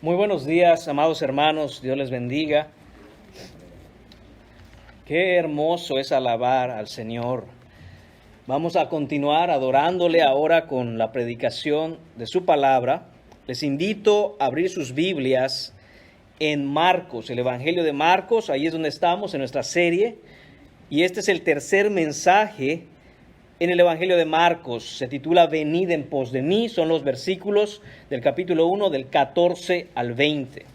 Muy buenos días, amados hermanos, Dios les bendiga. Qué hermoso es alabar al Señor. Vamos a continuar adorándole ahora con la predicación de su palabra. Les invito a abrir sus Biblias en Marcos, el Evangelio de Marcos. Ahí es donde estamos en nuestra serie. Y este es el tercer mensaje en el Evangelio de Marcos. Se titula Venid en pos de mí. Son los versículos del capítulo 1, del 14 al 20.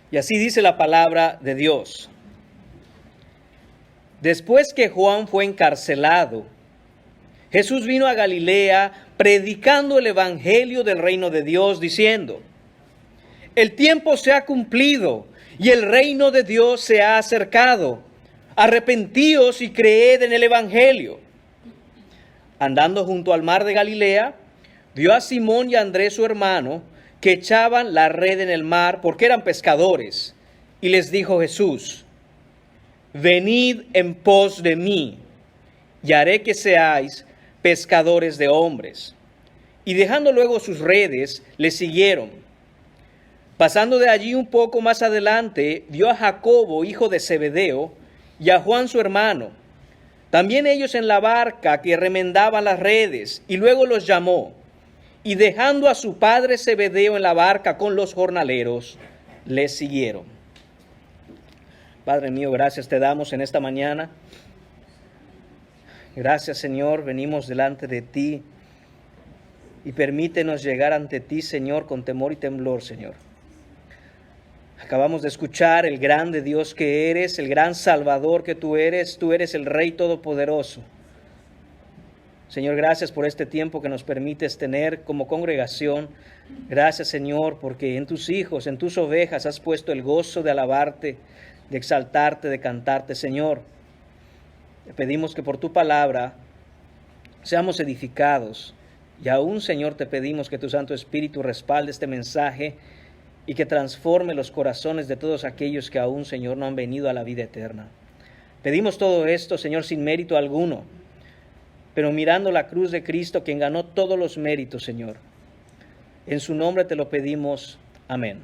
Y así dice la palabra de Dios. Después que Juan fue encarcelado, Jesús vino a Galilea predicando el Evangelio del reino de Dios, diciendo: el tiempo se ha cumplido y el reino de Dios se ha acercado. Arrepentíos y creed en el Evangelio. Andando junto al mar de Galilea, vio a Simón y a Andrés su hermano, que echaban la red en el mar porque eran pescadores. Y les dijo Jesús: venid en pos de mí, y haré que seáis pescadores de hombres. Y dejando luego sus redes, le siguieron. Pasando de allí un poco más adelante, vio a Jacobo, hijo de Zebedeo, y a Juan su hermano, también ellos en la barca que remendaban las redes, y luego los llamó, y dejando a su padre Zebedeo en la barca con los jornaleros, les siguieron. Padre mío, gracias te damos en esta mañana. Gracias, Señor, venimos delante de ti, y permítenos llegar ante ti, Señor, con temor y temblor, Señor. Acabamos de escuchar el grande Dios que eres, el gran Salvador que tú eres el Rey Todopoderoso. Señor, gracias por este tiempo que nos permites tener como congregación. Gracias, Señor, porque en tus hijos, en tus ovejas has puesto el gozo de alabarte, de exaltarte, de cantarte, Señor. Te pedimos que por tu palabra seamos edificados. Y aún, Señor, te pedimos que tu Santo Espíritu respalde este mensaje y que transforme los corazones de todos aquellos que aún, Señor, no han venido a la vida eterna. Pedimos todo esto, Señor, sin mérito alguno, pero mirando la cruz de Cristo, quien ganó todos los méritos, Señor. En su nombre te lo pedimos. Amén.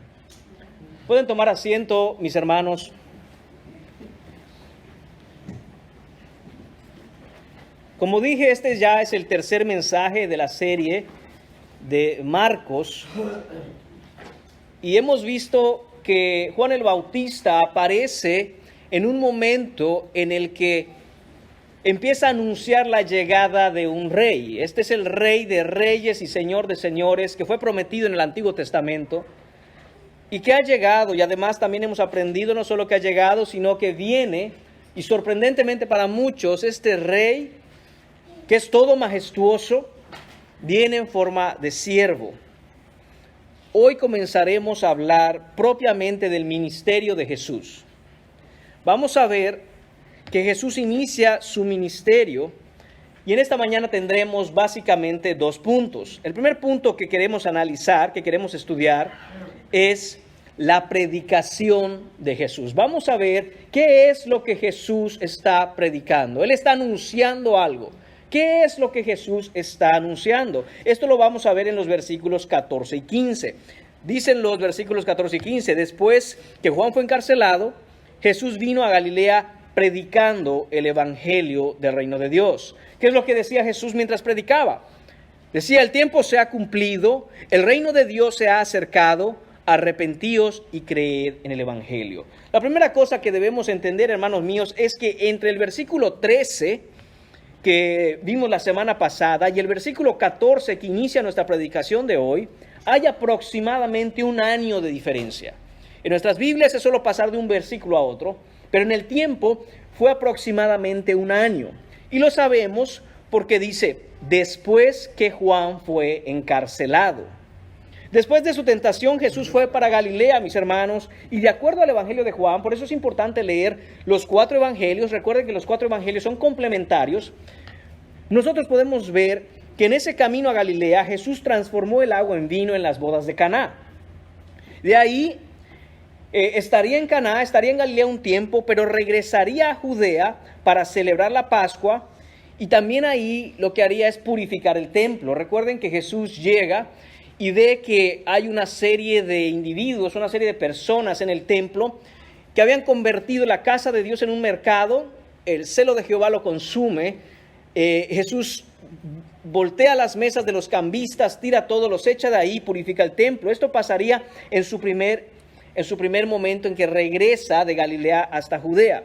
Pueden tomar asiento, mis hermanos. Como dije, este ya es el tercer mensaje de la serie de Marcos. Y hemos visto que Juan el Bautista aparece en un momento en el que empieza a anunciar la llegada de un rey. Este es el Rey de reyes y Señor de señores que fue prometido en el Antiguo Testamento y que ha llegado. Y además también hemos aprendido no solo que ha llegado, sino que viene, y sorprendentemente para muchos, este rey que es todo majestuoso, viene en forma de siervo. Hoy comenzaremos a hablar propiamente del ministerio de Jesús. Vamos a ver que Jesús inicia su ministerio y en esta mañana tendremos básicamente dos puntos. El primer punto que queremos analizar, que queremos estudiar, es la predicación de Jesús. Vamos a ver qué es lo que Jesús está predicando. Él está anunciando algo. ¿Qué es lo que Jesús está anunciando? Esto lo vamos a ver en los versículos 14 y 15. Dicen los versículos 14 y 15, después que Juan fue encarcelado, Jesús vino a Galilea predicando el Evangelio del reino de Dios. ¿Qué es lo que decía Jesús mientras predicaba? Decía: el tiempo se ha cumplido, el reino de Dios se ha acercado, arrepentíos y creed en el Evangelio. La primera cosa que debemos entender, hermanos míos, es que entre el versículo 13 que vimos la semana pasada y el versículo 14 que inicia nuestra predicación de hoy, hay aproximadamente un año de diferencia. En nuestras Biblias es solo pasar de un versículo a otro, pero en el tiempo fue aproximadamente un año. Y lo sabemos porque dice: después que Juan fue encarcelado. Después de su tentación, Jesús fue para Galilea, mis hermanos, y de acuerdo al Evangelio de Juan, por eso es importante leer los 4 evangelios. Recuerden que los 4 evangelios son complementarios. Nosotros podemos ver que en ese camino a Galilea, Jesús transformó el agua en vino en las bodas de Caná. De ahí estaría en Caná, estaría en Galilea un tiempo, pero regresaría a Judea para celebrar la Pascua, y también ahí lo que haría es purificar el templo. Recuerden que Jesús llega y ve que hay una serie de individuos, una serie de personas en el templo que habían convertido la casa de Dios en un mercado. El celo de Jehová lo consume. Jesús voltea las mesas de los cambistas, tira todo, los echa de ahí, purifica el templo. Esto pasaría en su primer momento en que regresa de Galilea hasta Judea.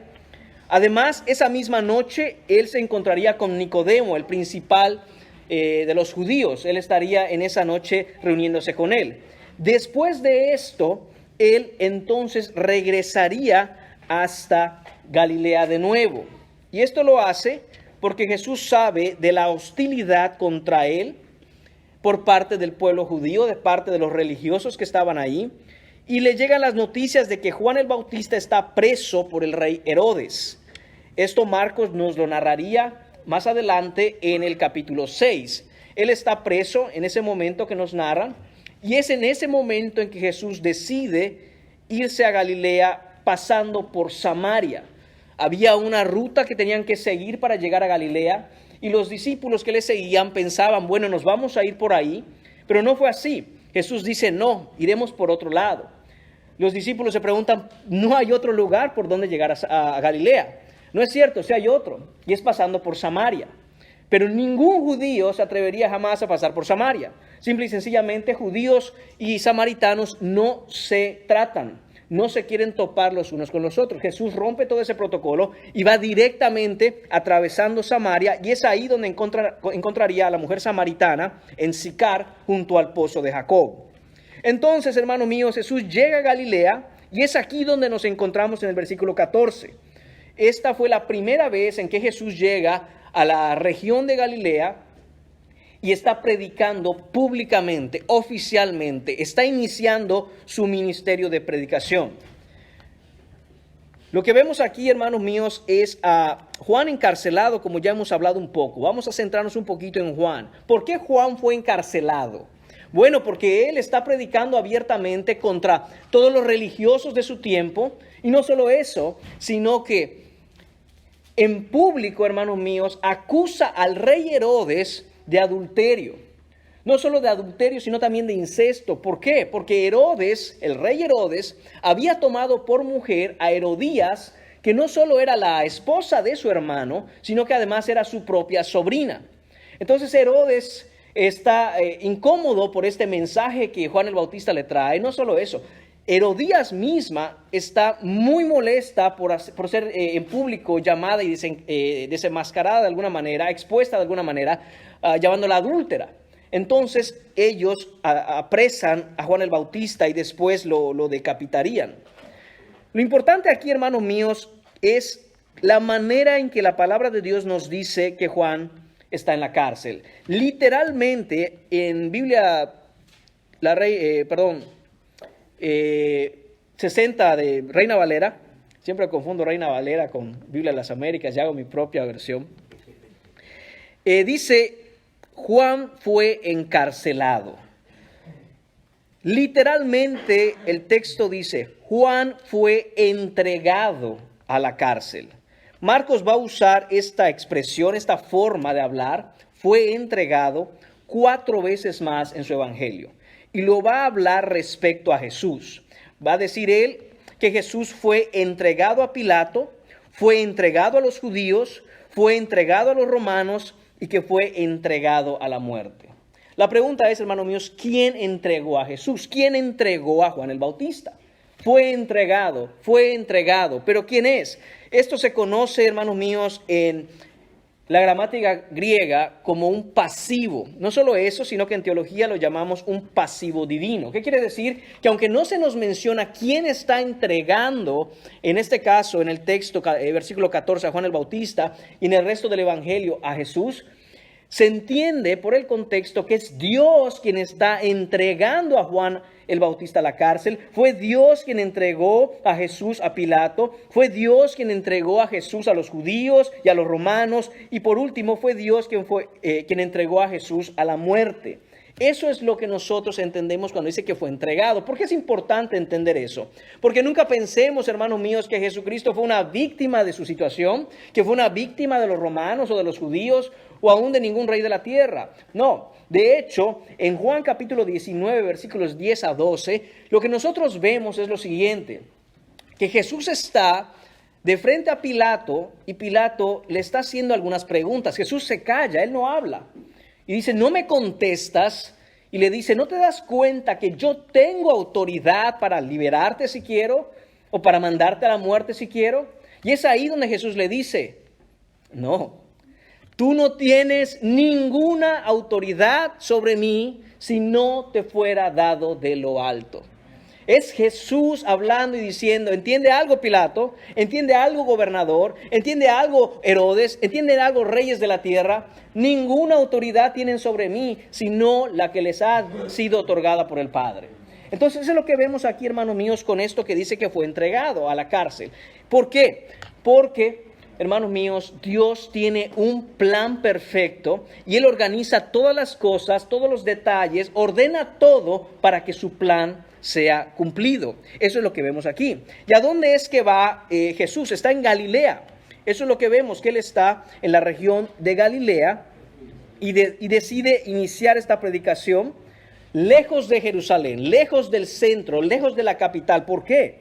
Además, esa misma noche, él se encontraría con Nicodemo, el principal de los judíos. Él estaría en esa noche reuniéndose con él. Después de esto, él entonces regresaría hasta Galilea de nuevo. Y esto lo hace porque Jesús sabe de la hostilidad contra él por parte del pueblo judío, de parte de los religiosos que estaban ahí. Y le llegan las noticias de que Juan el Bautista está preso por el rey Herodes. Esto Marcos nos lo narraría más adelante en el capítulo 6. Él está preso en ese momento que nos narran, y es en ese momento en que Jesús decide irse a Galilea pasando por Samaria. Había una ruta que tenían que seguir para llegar a Galilea, y los discípulos que le seguían pensaban, bueno, nos vamos a ir por ahí, pero no fue así. Jesús dice, no, iremos por otro lado. Los discípulos se preguntan, ¿no hay otro lugar por donde llegar a Galilea? No es cierto, sí hay otro, y es pasando por Samaria. Pero ningún judío se atrevería jamás a pasar por Samaria. Simple y sencillamente, judíos y samaritanos no se tratan, no se quieren topar los unos con los otros. Jesús rompe todo ese protocolo y va directamente atravesando Samaria, y es ahí donde encontraría a la mujer samaritana en Sicar, junto al pozo de Jacob. Entonces, hermanos míos, Jesús llega a Galilea, y es aquí donde nos encontramos en el versículo 14. Esta fue la primera vez en que Jesús llega a la región de Galilea y está predicando públicamente, oficialmente, está iniciando su ministerio de predicación. Lo que vemos aquí, hermanos míos, es a Juan encarcelado, como ya hemos hablado un poco. Vamos a centrarnos un poquito en Juan. ¿Por qué Juan fue encarcelado? Bueno, porque él está predicando abiertamente contra todos los religiosos de su tiempo, y no solo eso, sino que en público, hermanos míos, acusa al rey Herodes de adulterio. No solo de adulterio, sino también de incesto. ¿Por qué? Porque Herodes, el rey Herodes, había tomado por mujer a Herodías, que no solo era la esposa de su hermano, sino que además era su propia sobrina. Entonces Herodes está incómodo por este mensaje que Juan el Bautista le trae. No solo eso, Herodías misma está muy molesta por ser en público llamada y desenmascarada de alguna manera, expuesta de alguna manera, llamándola adúltera. Entonces ellos apresan a Juan el Bautista y después lo decapitarían. Lo importante aquí, hermanos míos, es la manera en que la palabra de Dios nos dice que Juan está en la cárcel. Literalmente, en Biblia, 60 de Reina Valera, siempre confundo Reina Valera con Biblia de las Américas y hago mi propia versión, dice, Juan fue encarcelado. Literalmente el texto dice, Juan fue entregado a la cárcel. Marcos va a usar esta expresión, esta forma de hablar, fue entregado 4 veces más en su evangelio. Y lo va a hablar respecto a Jesús. Va a decir él que Jesús fue entregado a Pilato, fue entregado a los judíos, fue entregado a los romanos y que fue entregado a la muerte. La pregunta es, hermanos míos, ¿quién entregó a Jesús? ¿Quién entregó a Juan el Bautista? Fue entregado, pero ¿quién es? Esto se conoce, hermanos míos, en la gramática griega como un pasivo. No solo eso, sino que en teología lo llamamos un pasivo divino. ¿Qué quiere decir? Que aunque no se nos menciona quién está entregando, en este caso, en el texto, versículo 14, a Juan el Bautista, y en el resto del evangelio a Jesús, se entiende por el contexto que es Dios quien está entregando a Juan el Bautista a la cárcel. Fue Dios quien entregó a Jesús a Pilato. Fue Dios quien entregó a Jesús a los judíos y a los romanos. Y por último fue Dios quien entregó a Jesús a la muerte. Eso es lo que nosotros entendemos cuando dice que fue entregado. ¿Por qué es importante entender eso? Porque nunca pensemos, hermanos míos, que Jesucristo fue una víctima de su situación, que fue una víctima de los romanos o de los judíos o aún de ningún rey de la tierra. No, de hecho, en Juan capítulo 19, versículos 10 a 12, lo que nosotros vemos es lo siguiente, que Jesús está de frente a Pilato y Pilato le está haciendo algunas preguntas. Jesús se calla, él no habla. Y dice, no me contestas. Y le dice, ¿no te das cuenta que yo tengo autoridad para liberarte si quiero? ¿O para mandarte a la muerte si quiero? Y es ahí donde Jesús le dice, no, tú no tienes ninguna autoridad sobre mí si no te fuera dado de lo alto. Es Jesús hablando y diciendo, ¿entiende algo Pilato? ¿Entiende algo gobernador? ¿Entiende algo Herodes? ¿Entiende algo reyes de la tierra? Ninguna autoridad tienen sobre mí, sino la que les ha sido otorgada por el Padre. Entonces, eso es lo que vemos aquí, hermanos míos, con esto que dice que fue entregado a la cárcel. ¿Por qué? Porque, hermanos míos, Dios tiene un plan perfecto y Él organiza todas las cosas, todos los detalles, ordena todo para que su plan sea cumplido. Eso es lo que vemos aquí. ¿Y a dónde es que va Jesús? Está en Galilea. Eso es lo que vemos, que Él está en la región de Galilea y decide iniciar esta predicación lejos de Jerusalén, lejos del centro, lejos de la capital. ¿Por qué?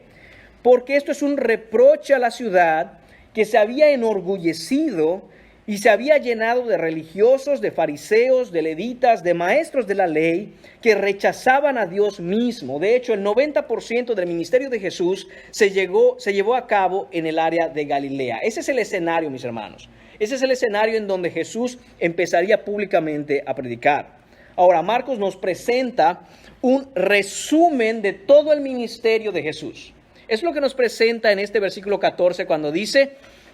Porque esto es un reproche a la ciudad que se había enorgullecido y se había llegado de religiosos, de fariseos, de levitas, de maestros de la ley, que rechazaban a Dios mismo. De hecho, el 90% del ministerio de Jesús se llevó a cabo en el área de Galilea. Ese es el escenario, mis hermanos. Ese es el escenario en donde Jesús empezaría públicamente a predicar. Ahora, Marcos nos presenta un resumen de todo el ministerio de Jesús. Es lo que nos presenta en este versículo 14 cuando dice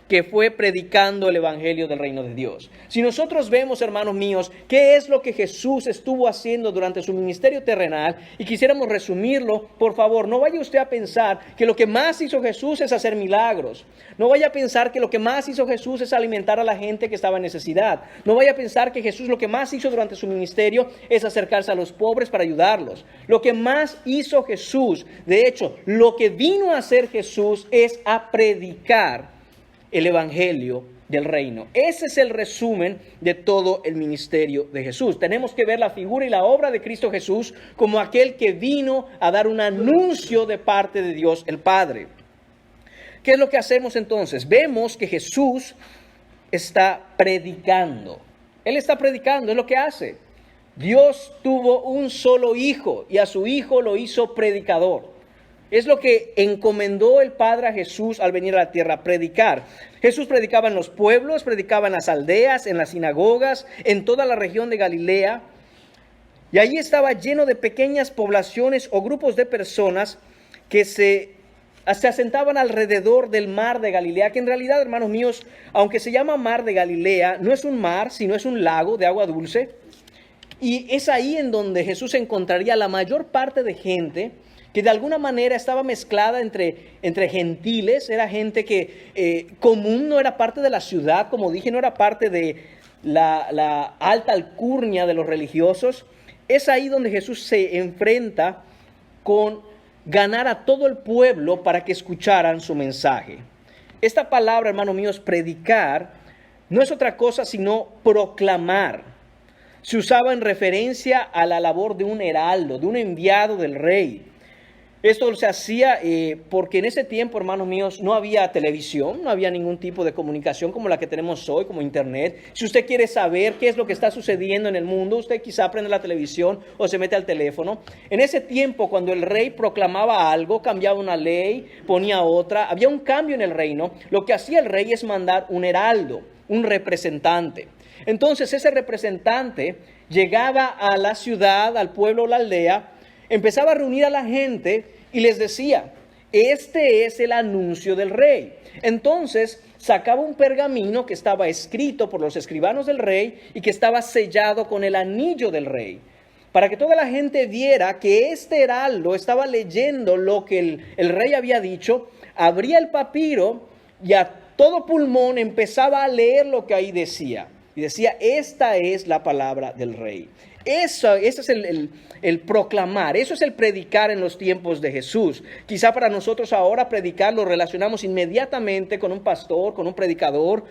que fue predicando el evangelio del reino de Dios. Si nosotros vemos, hermanos míos, qué es lo que Jesús estuvo haciendo durante su ministerio terrenal y quisiéramos resumirlo, por favor, no vaya usted a pensar que lo que más hizo Jesús es hacer milagros. No vaya a pensar que lo que más hizo Jesús es alimentar a la gente que estaba en necesidad. No vaya a pensar que Jesús lo que más hizo durante su ministerio es acercarse a los pobres para ayudarlos. Lo que más hizo Jesús, de hecho, lo que vino a hacer Jesús es a predicar el evangelio del reino. Ese es el resumen de todo el ministerio de Jesús. Tenemos que ver la figura y la obra de Cristo Jesús como aquel que vino a dar un anuncio de parte de Dios el Padre. ¿Qué es lo que hacemos entonces? Vemos que Jesús está predicando. Él está predicando, es lo que hace. Dios tuvo un solo hijo y a su hijo lo hizo predicador. Es lo que encomendó el Padre a Jesús al venir a la tierra, predicar. Jesús predicaba en los pueblos, predicaba en las aldeas, en las sinagogas, en toda la región de Galilea. Y allí estaba lleno de pequeñas poblaciones o grupos de personas que se asentaban alrededor del mar de Galilea, que en realidad, hermanos míos, aunque se llama mar de Galilea, no es un mar, sino es un lago de agua dulce. Y es ahí en donde Jesús encontraría la mayor parte de gente que de alguna manera estaba mezclada entre gentiles, era gente que común, no era parte de la ciudad, como dije, no era parte de la alta alcurnia de los religiosos. Es ahí donde Jesús se enfrenta con ganar a todo el pueblo para que escucharan su mensaje. Esta palabra, hermanos míos, predicar, no es otra cosa sino proclamar. Se usaba en referencia a la labor de un heraldo, de un enviado del rey. Esto se hacía porque en ese tiempo, hermanos míos, no había televisión, no había ningún tipo de comunicación como la que tenemos hoy, como internet. Si usted quiere saber qué es lo que está sucediendo en el mundo, usted quizá prende la televisión o se mete al teléfono. En ese tiempo, cuando el rey proclamaba algo, cambiaba una ley, ponía otra, había un cambio en el reino. Lo que hacía el rey es mandar un heraldo, un representante. Entonces ese representante llegaba a la ciudad, al pueblo o la aldea, empezaba a reunir a la gente y les decía, este es el anuncio del rey. Entonces sacaba un pergamino que estaba escrito por los escribanos del rey y que estaba sellado con el anillo del rey, para que toda la gente viera que este heraldo estaba leyendo lo que el rey había dicho, abría el papiro y a todo pulmón empezaba a leer lo que ahí decía. Y decía, esta es la palabra del rey. Eso es el proclamar, eso es el predicar en los tiempos de Jesús. Quizá para nosotros ahora predicar lo relacionamos inmediatamente con un pastor, con un predicador,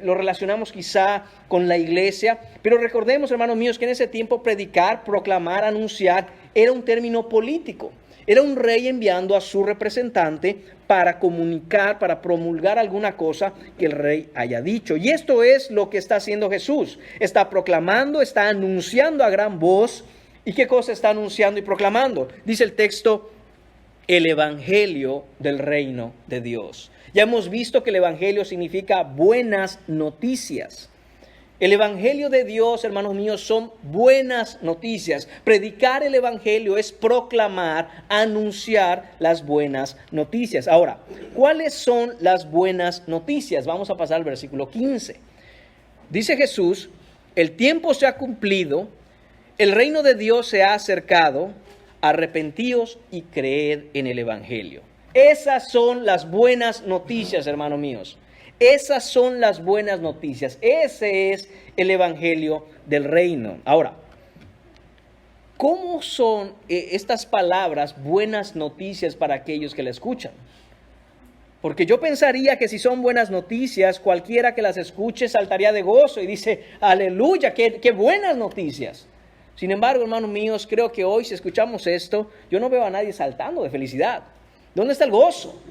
lo relacionamos quizá con la iglesia, pero recordemos, hermanos míos, que en ese tiempo predicar, proclamar, anunciar, era un término político. Era un rey enviando a su representante para comunicar, para promulgar alguna cosa que el rey haya dicho. Y esto es lo que está haciendo Jesús. Está proclamando, está anunciando a gran voz. ¿Y qué cosa está anunciando y proclamando? Dice el texto, el evangelio del reino de Dios. Ya hemos visto que el evangelio significa buenas noticias. El evangelio de Dios, hermanos míos, son buenas noticias. Predicar el evangelio es proclamar, anunciar las buenas noticias. Ahora, ¿cuáles son las buenas noticias? Vamos a pasar al versículo 15. Dice Jesús, el tiempo se ha cumplido, el reino de Dios se ha acercado, arrepentíos y creed en el evangelio. Esas son las buenas noticias, hermanos míos. Esas son las buenas noticias. Ese es el evangelio del reino. Ahora, ¿cómo son estas palabras buenas noticias para aquellos que la escuchan? Porque yo pensaría que si son buenas noticias, cualquiera que las escuche saltaría de gozo y dice, aleluya, qué buenas noticias. Sin embargo, hermanos míos, creo que hoy si escuchamos esto, yo no veo a nadie saltando de felicidad. ¿Dónde está el gozo?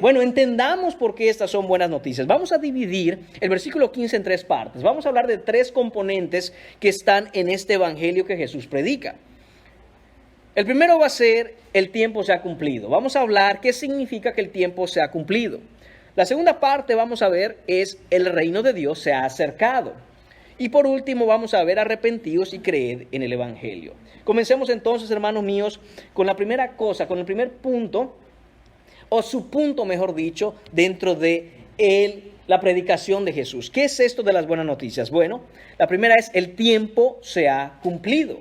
Bueno, entendamos por qué estas son buenas noticias. Vamos a dividir el versículo 15 en tres partes. Vamos a hablar de tres componentes que están en este evangelio que Jesús predica. El primero va a ser el tiempo se ha cumplido. Vamos a hablar qué significa que el tiempo se ha cumplido. La segunda parte vamos a ver es el reino de Dios se ha acercado. Y por último vamos a ver arrepentidos y creed en el evangelio. Comencemos entonces, hermanos míos, con la primera cosa, con el primer punto, o su punto, mejor dicho, dentro de la predicación de Jesús. ¿Qué es esto de las buenas noticias? Bueno, la primera es el tiempo se ha cumplido.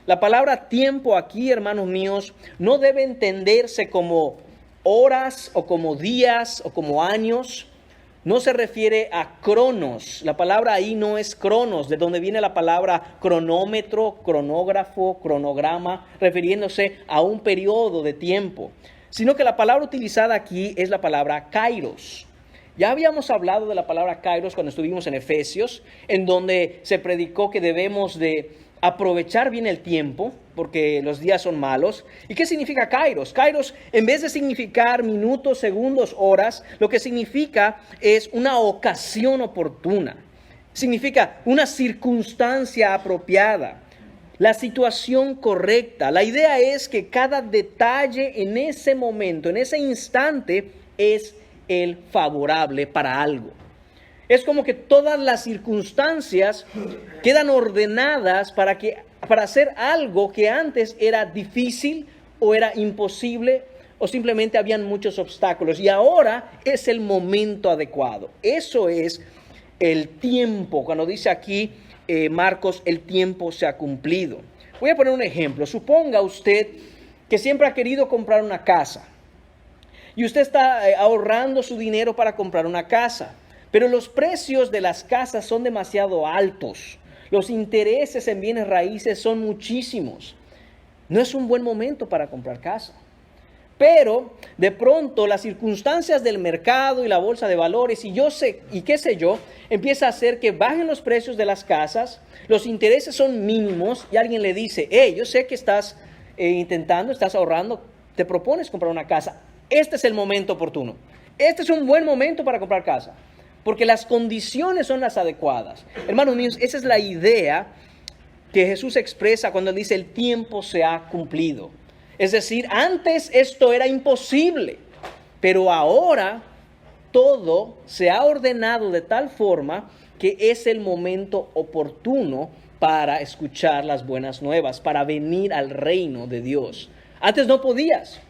La palabra tiempo aquí, hermanos míos, no debe entenderse como horas o como días o como años. No se refiere a cronos. La palabra ahí no es cronos, de donde viene la palabra cronómetro, cronógrafo, cronograma, refiriéndose a un periodo de tiempo. Sino que la palabra utilizada aquí es la palabra kairos. Ya habíamos hablado de la palabra kairos cuando estuvimos en Efesios, en donde se predicó que debemos de aprovechar bien el tiempo, porque los días son malos. ¿Y qué significa kairos? Kairos, en vez de significar minutos, segundos, horas, lo que significa es una ocasión oportuna. Significa una circunstancia apropiada. La situación correcta. La idea es que cada detalle en ese momento, en ese instante, es el favorable para algo. Es como que todas las circunstancias quedan ordenadas para hacer algo que antes era difícil o era imposible o simplemente habían muchos obstáculos. Y ahora es el momento adecuado. Eso es el tiempo. Cuando dice aquí Marcos, el tiempo se ha cumplido. Voy a poner un ejemplo. Suponga usted que siempre ha querido comprar una casa y usted está ahorrando su dinero para comprar una casa, pero los precios de las casas son demasiado altos. Los intereses en bienes raíces son muchísimos. No es un buen momento para comprar casa. Pero de pronto las circunstancias del mercado y la bolsa de valores y qué sé yo, empieza a hacer que bajen los precios de las casas, los intereses son mínimos y alguien le dice, yo sé que estás estás ahorrando, te propones comprar una casa. Este es el momento oportuno. Este es un buen momento para comprar casa, porque las condiciones son las adecuadas. Hermanos míos, esa es la idea que Jesús expresa cuando él dice el tiempo se ha cumplido. Es decir, antes esto era imposible, pero ahora todo se ha ordenado de tal forma que es el momento oportuno para escuchar las buenas nuevas, para venir al reino de Dios. Antes no podías,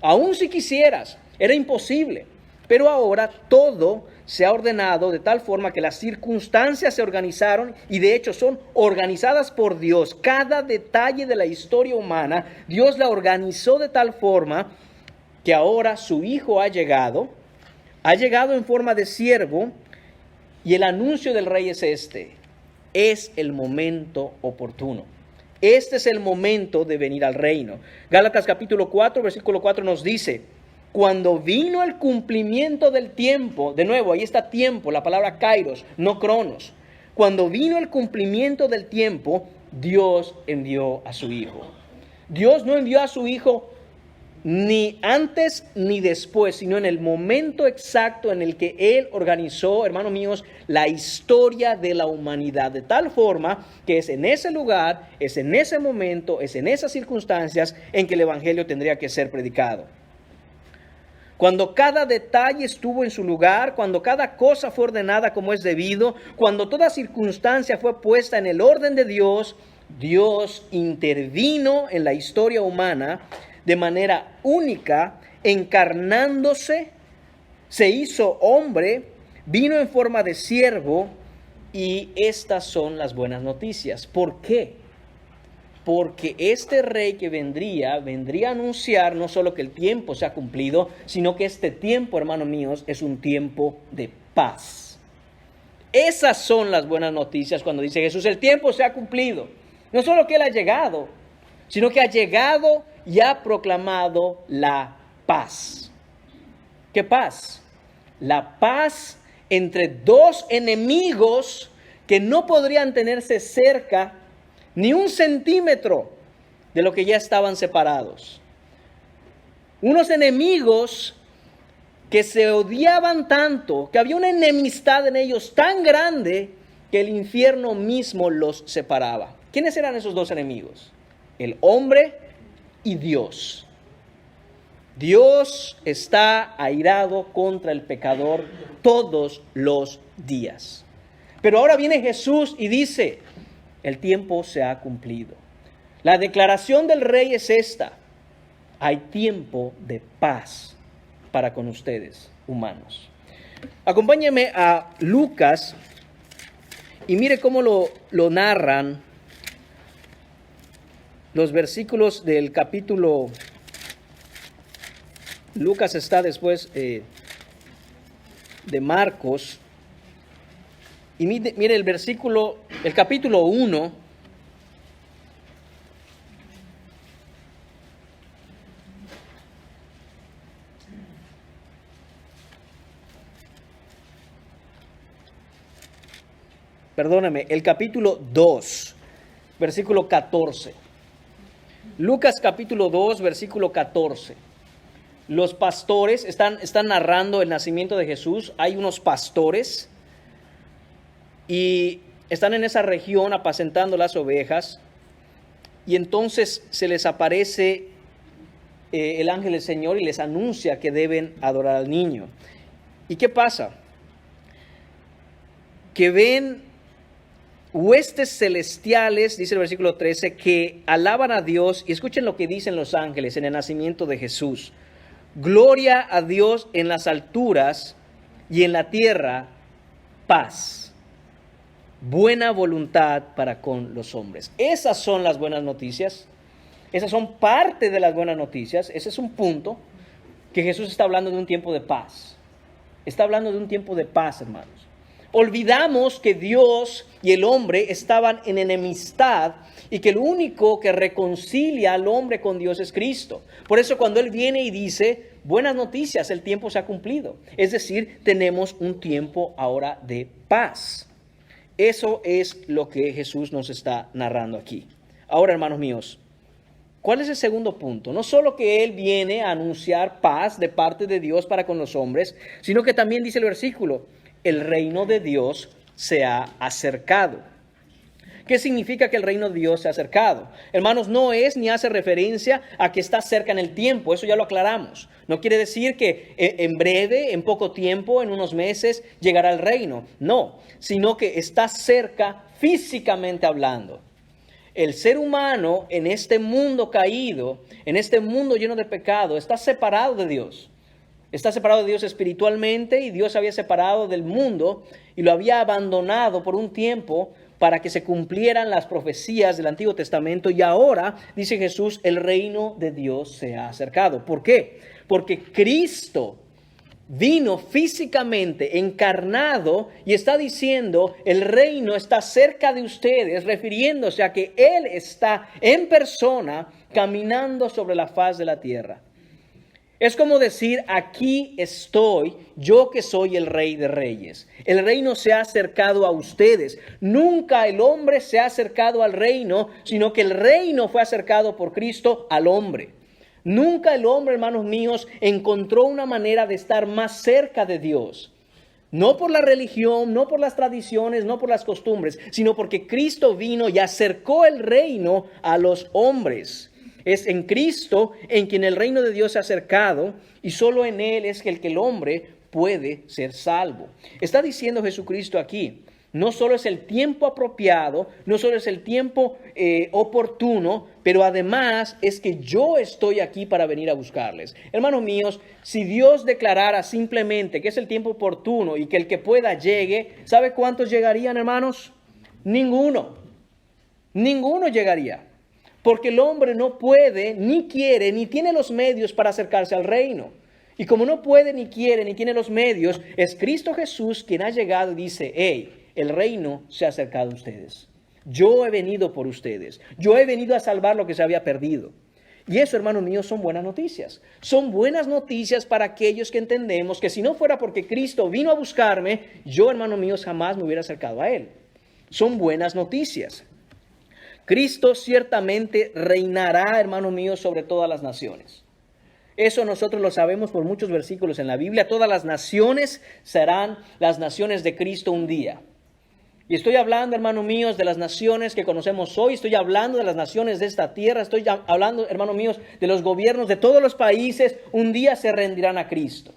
aun si quisieras, era imposible, pero ahora todo se ha ordenado de tal forma que las circunstancias se organizaron y de hecho son organizadas por Dios. Cada detalle de la historia humana, Dios la organizó de tal forma que ahora su Hijo ha llegado en forma de siervo Y el anuncio del rey es este: es el momento oportuno. Este es el momento de venir al reino. Gálatas capítulo 4, versículo 4 nos dice: cuando vino el cumplimiento del tiempo, de nuevo, ahí está tiempo, la palabra kairos, no cronos. Cuando vino el cumplimiento del tiempo, Dios envió a su Hijo. Dios no envió a su Hijo ni antes ni después, sino en el momento exacto en el que Él organizó, hermanos míos, la historia de la humanidad, de tal forma que es en ese lugar, es en ese momento, es en esas circunstancias en que el Evangelio tendría que ser predicado. Cuando cada detalle estuvo en su lugar, cuando cada cosa fue ordenada como es debido, cuando toda circunstancia fue puesta en el orden de Dios, Dios intervino en la historia humana de manera única, encarnándose, se hizo hombre, vino en forma de siervo, y estas son las buenas noticias. ¿Por qué? Porque este rey que vendría a anunciar no solo que el tiempo se ha cumplido, sino que este tiempo, hermanos míos, es un tiempo de paz. Esas son las buenas noticias cuando dice Jesús: el tiempo se ha cumplido. No solo que Él ha llegado, sino que ha llegado y ha proclamado la paz. ¿Qué paz? La paz entre dos enemigos que no podrían tenerse cerca ni un centímetro de lo que ya estaban separados. Unos enemigos que se odiaban tanto, que había una enemistad en ellos tan grande que el infierno mismo los separaba. ¿Quiénes eran esos dos enemigos? El hombre y Dios. Dios está airado contra el pecador todos los días. Pero ahora viene Jesús y dice: el tiempo se ha cumplido. La declaración del rey es esta: hay tiempo de paz para con ustedes, humanos. Acompáñenme a Lucas y mire cómo lo narran los versículos del capítulo. Lucas está después de Marcos. Y mire el capítulo 1. Perdóname, el capítulo 2, versículo 14. Lucas capítulo 2, versículo 14. Los pastores están narrando el nacimiento de Jesús. Hay unos pastores y están en esa región apacentando las ovejas, y entonces se les aparece el ángel del Señor y les anuncia que deben adorar al niño. ¿Y qué pasa? Que ven huestes celestiales, dice el versículo 13, que alaban a Dios, y escuchen lo que dicen los ángeles en el nacimiento de Jesús: gloria a Dios en las alturas, y en la tierra paz, buena voluntad para con los hombres. Esas son las buenas noticias. Esas son parte de las buenas noticias. Ese es un punto, que Jesús está hablando de un tiempo de paz. Está hablando de un tiempo de paz, hermanos. Olvidamos que Dios y el hombre estaban en enemistad y que el único que reconcilia al hombre con Dios es Cristo. Por eso cuando Él viene y dice: buenas noticias, el tiempo se ha cumplido. Es decir, tenemos un tiempo ahora de paz. Eso es lo que Jesús nos está narrando aquí. Ahora, hermanos míos, ¿cuál es el segundo punto? No solo que Él viene a anunciar paz de parte de Dios para con los hombres, sino que también dice el versículo: el reino de Dios se ha acercado. ¿Qué significa que el reino de Dios se ha acercado? Hermanos, no es ni hace referencia a que está cerca en el tiempo. Eso ya lo aclaramos. No quiere decir que en breve, en poco tiempo, en unos meses, llegará el reino. No, sino que está cerca físicamente hablando. El ser humano en este mundo caído, en este mundo lleno de pecado, está separado de Dios. Está separado de Dios espiritualmente, y Dios había separado del mundo y lo había abandonado por un tiempo para que se cumplieran las profecías del Antiguo Testamento. Y ahora, dice Jesús, el reino de Dios se ha acercado. ¿Por qué? Porque Cristo vino físicamente, encarnado, y está diciendo, el reino está cerca de ustedes, refiriéndose a que Él está en persona caminando sobre la faz de la tierra. Es como decir, aquí estoy, yo que soy el Rey de Reyes. El reino se ha acercado a ustedes. Nunca el hombre se ha acercado al reino, sino que el reino fue acercado por Cristo al hombre. Nunca el hombre, hermanos míos, encontró una manera de estar más cerca de Dios. No por la religión, no por las tradiciones, no por las costumbres, sino porque Cristo vino y acercó el reino a los hombres. Es en Cristo en quien el reino de Dios se ha acercado, y solo en Él es que el hombre puede ser salvo. Está diciendo Jesucristo aquí, no solo es el tiempo apropiado, no solo es el tiempo oportuno, pero además es que yo estoy aquí para venir a buscarles. Hermanos míos, si Dios declarara simplemente que es el tiempo oportuno y que el que pueda llegue, ¿sabe cuántos llegarían, hermanos? Ninguno. Ninguno llegaría. Porque el hombre no puede, ni quiere, ni tiene los medios para acercarse al reino. Y como no puede, ni quiere, ni tiene los medios, es Cristo Jesús quien ha llegado y dice, hey, el reino se ha acercado a ustedes. Yo he venido por ustedes. Yo he venido a salvar lo que se había perdido. Y eso, hermanos míos, son buenas noticias. Son buenas noticias para aquellos que entendemos que si no fuera porque Cristo vino a buscarme, yo, hermanos míos, jamás me hubiera acercado a Él. Son buenas noticias. Cristo ciertamente reinará, hermanos míos, sobre todas las naciones. Eso nosotros lo sabemos por muchos versículos en la Biblia. Todas las naciones serán las naciones de Cristo un día. Y estoy hablando, hermanos míos, de las naciones que conocemos hoy. Estoy hablando de las naciones de esta tierra. Estoy hablando, hermanos míos, de los gobiernos de todos los países. Un día se rendirán a Cristo.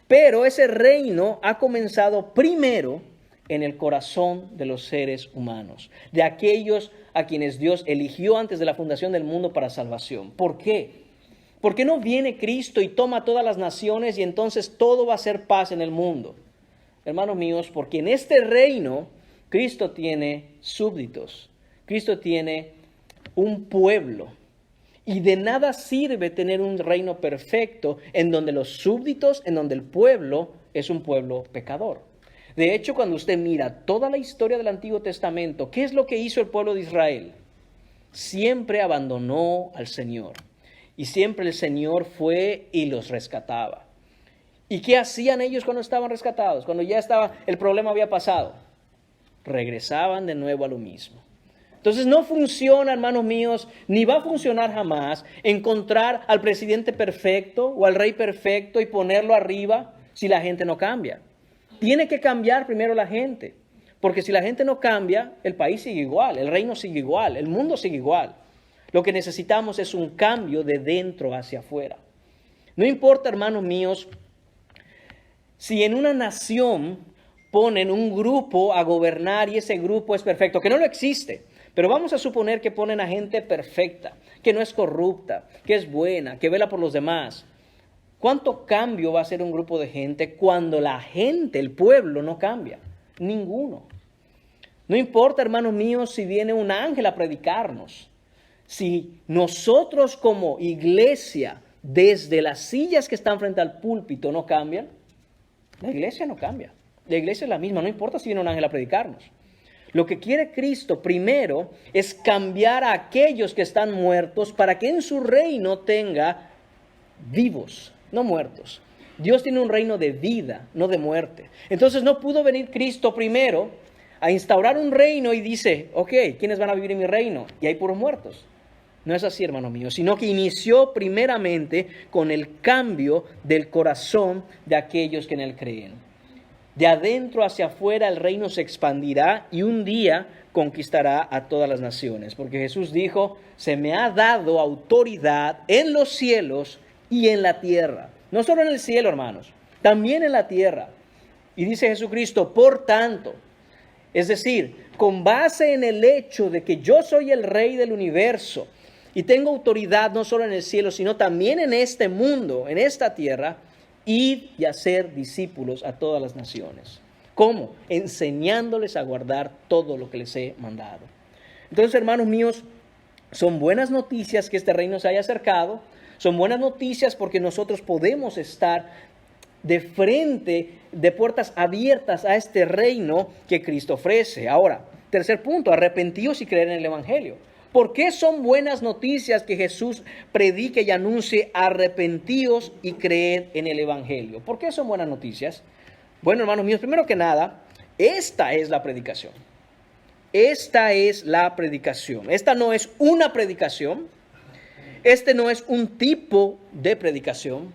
Pero ese reino ha comenzado primero en el corazón de los seres humanos, de aquellos a quienes Dios eligió antes de la fundación del mundo para salvación. ¿Por qué? ¿Por qué no viene Cristo y toma todas las naciones y entonces todo va a ser paz en el mundo? Hermanos míos, porque en este reino Cristo tiene súbditos, Cristo tiene un pueblo. Y de nada sirve tener un reino perfecto en donde los súbditos, en donde el pueblo es un pueblo pecador. De hecho, cuando usted mira toda la historia del Antiguo Testamento, ¿qué es lo que hizo el pueblo de Israel? Siempre abandonó al Señor. Y siempre el Señor fue y los rescataba. ¿Y qué hacían ellos cuando estaban rescatados? Cuando ya el problema había pasado. Regresaban de nuevo a lo mismo. Entonces no funciona, hermanos míos, ni va a funcionar jamás encontrar al presidente perfecto o al rey perfecto y ponerlo arriba si la gente no cambia. Tiene que cambiar primero la gente, porque si la gente no cambia, el país sigue igual, el reino sigue igual, el mundo sigue igual. Lo que necesitamos es un cambio de dentro hacia afuera. No importa, hermanos míos, si en una nación ponen un grupo a gobernar y ese grupo es perfecto, que no lo existe, pero vamos a suponer que ponen a gente perfecta, que no es corrupta, que es buena, que vela por los demás. ¿Cuánto cambio va a hacer un grupo de gente cuando la gente, el pueblo, no cambia? Ninguno. No importa, hermanos míos, si viene un ángel a predicarnos. Si nosotros como iglesia, desde las sillas que están frente al púlpito, no cambian, la iglesia no cambia. La iglesia es la misma, no importa si viene un ángel a predicarnos. Lo que quiere Cristo primero es cambiar a aquellos que están muertos para que en su reino tenga vivos, no muertos. Dios tiene un reino de vida, no de muerte. Entonces no pudo venir Cristo primero a instaurar un reino y dice, ok, ¿quiénes van a vivir en mi reino? Y hay puros muertos. No es así, hermano mío, sino que inició primeramente con el cambio del corazón de aquellos que en Él creen. De adentro hacia afuera el reino se expandirá y un día conquistará a todas las naciones. Porque Jesús dijo, se me ha dado autoridad en los cielos y en la tierra. No solo en el cielo, hermanos, también en la tierra. Y dice Jesucristo, por tanto, es decir, con base en el hecho de que yo soy el rey del universo y tengo autoridad no solo en el cielo, sino también en este mundo, en esta tierra, id y hacer discípulos a todas las naciones. ¿Cómo? Enseñándoles a guardar todo lo que les he mandado. Entonces, hermanos míos, son buenas noticias que este reino se haya acercado. Son buenas noticias porque nosotros podemos estar de frente, de puertas abiertas a este reino que Cristo ofrece. Ahora, tercer punto, arrepentíos y creer en el Evangelio. ¿Por qué son buenas noticias que Jesús predique y anuncie arrepentíos y creed en el Evangelio? ¿Por qué son buenas noticias? Bueno, hermanos míos, primero que nada, esta es la predicación. Esta es la predicación. Esta no es una predicación. Este no es un tipo de predicación.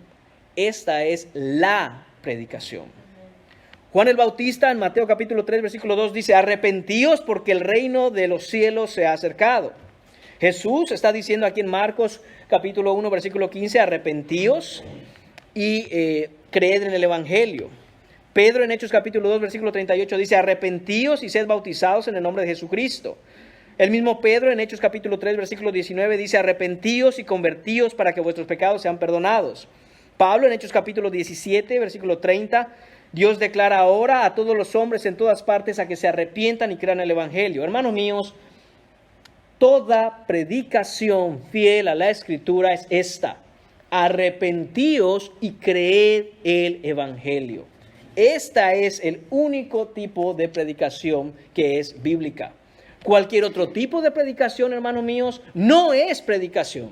Esta es la predicación. Juan el Bautista en Mateo capítulo 3, versículo 2 dice, arrepentíos porque el reino de los cielos se ha acercado. Jesús está diciendo aquí en Marcos capítulo 1, versículo 15, arrepentíos y creed en el Evangelio. Pedro en Hechos capítulo 2, versículo 38 dice, arrepentíos y sed bautizados en el nombre de Jesucristo. El mismo Pedro en Hechos capítulo 3, versículo 19 dice, arrepentíos y convertíos para que vuestros pecados sean perdonados. Pablo en Hechos capítulo 17, versículo 30, Dios declara ahora a todos los hombres en todas partes a que se arrepientan y crean el Evangelio. Hermanos míos, toda predicación fiel a la Escritura es esta. Arrepentíos y creed el Evangelio. Esta es el único tipo de predicación que es bíblica. Cualquier otro tipo de predicación, hermanos míos, no es predicación.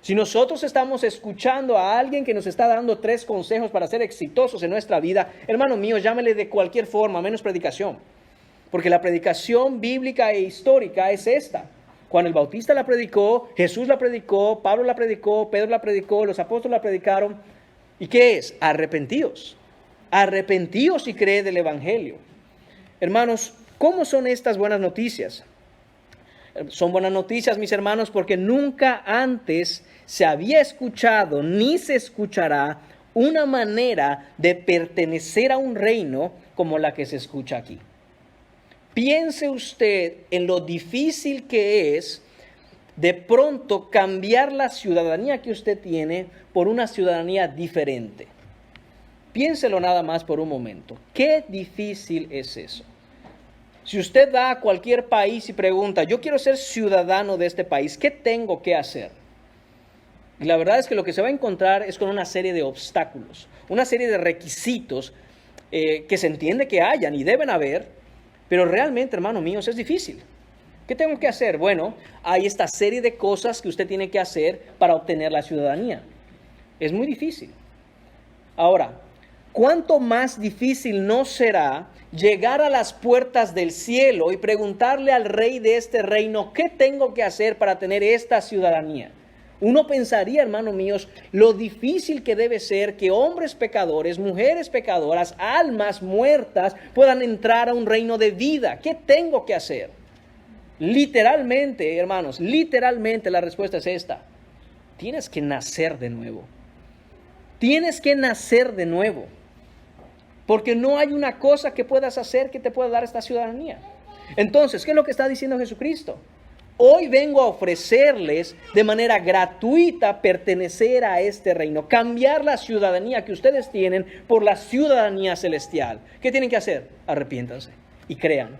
Si nosotros estamos escuchando a alguien que nos está dando 3 consejos para ser exitosos en nuestra vida, hermanos míos, llámele de cualquier forma, menos predicación. Porque la predicación bíblica e histórica es esta. Juan el Bautista la predicó, Jesús la predicó, Pablo la predicó, Pedro la predicó, los apóstoles la predicaron. ¿Y qué es? Arrepentíos. Arrepentíos y creed el Evangelio. Hermanos, ¿cómo son estas buenas noticias? Son buenas noticias, mis hermanos, porque nunca antes se había escuchado ni se escuchará una manera de pertenecer a un reino como la que se escucha aquí. Piense usted en lo difícil que es de pronto cambiar la ciudadanía que usted tiene por una ciudadanía diferente. Piénselo nada más por un momento. ¿Qué difícil es eso? Si usted va a cualquier país y pregunta, yo quiero ser ciudadano de este país, ¿qué tengo que hacer? Y la verdad es que lo que se va a encontrar es con una serie de obstáculos, una serie de requisitos que se entiende que hayan y deben haber, pero realmente, hermanos míos, es difícil. ¿Qué tengo que hacer? Bueno, hay esta serie de cosas que usted tiene que hacer para obtener la ciudadanía. Es muy difícil. Ahora, ¿cuánto más difícil no será llegar a las puertas del cielo y preguntarle al rey de este reino, ¿qué tengo que hacer para tener esta ciudadanía? Uno pensaría, hermanos míos, lo difícil que debe ser que hombres pecadores, mujeres pecadoras, almas muertas puedan entrar a un reino de vida. ¿Qué tengo que hacer? Literalmente, hermanos, literalmente la respuesta es esta. Tienes que nacer de nuevo. Tienes que nacer de nuevo. Porque no hay una cosa que puedas hacer que te pueda dar esta ciudadanía. Entonces, ¿qué es lo que está diciendo Jesucristo? Hoy vengo a ofrecerles de manera gratuita pertenecer a este reino, cambiar la ciudadanía que ustedes tienen por la ciudadanía celestial. ¿Qué tienen que hacer? Arrepiéntanse y crean.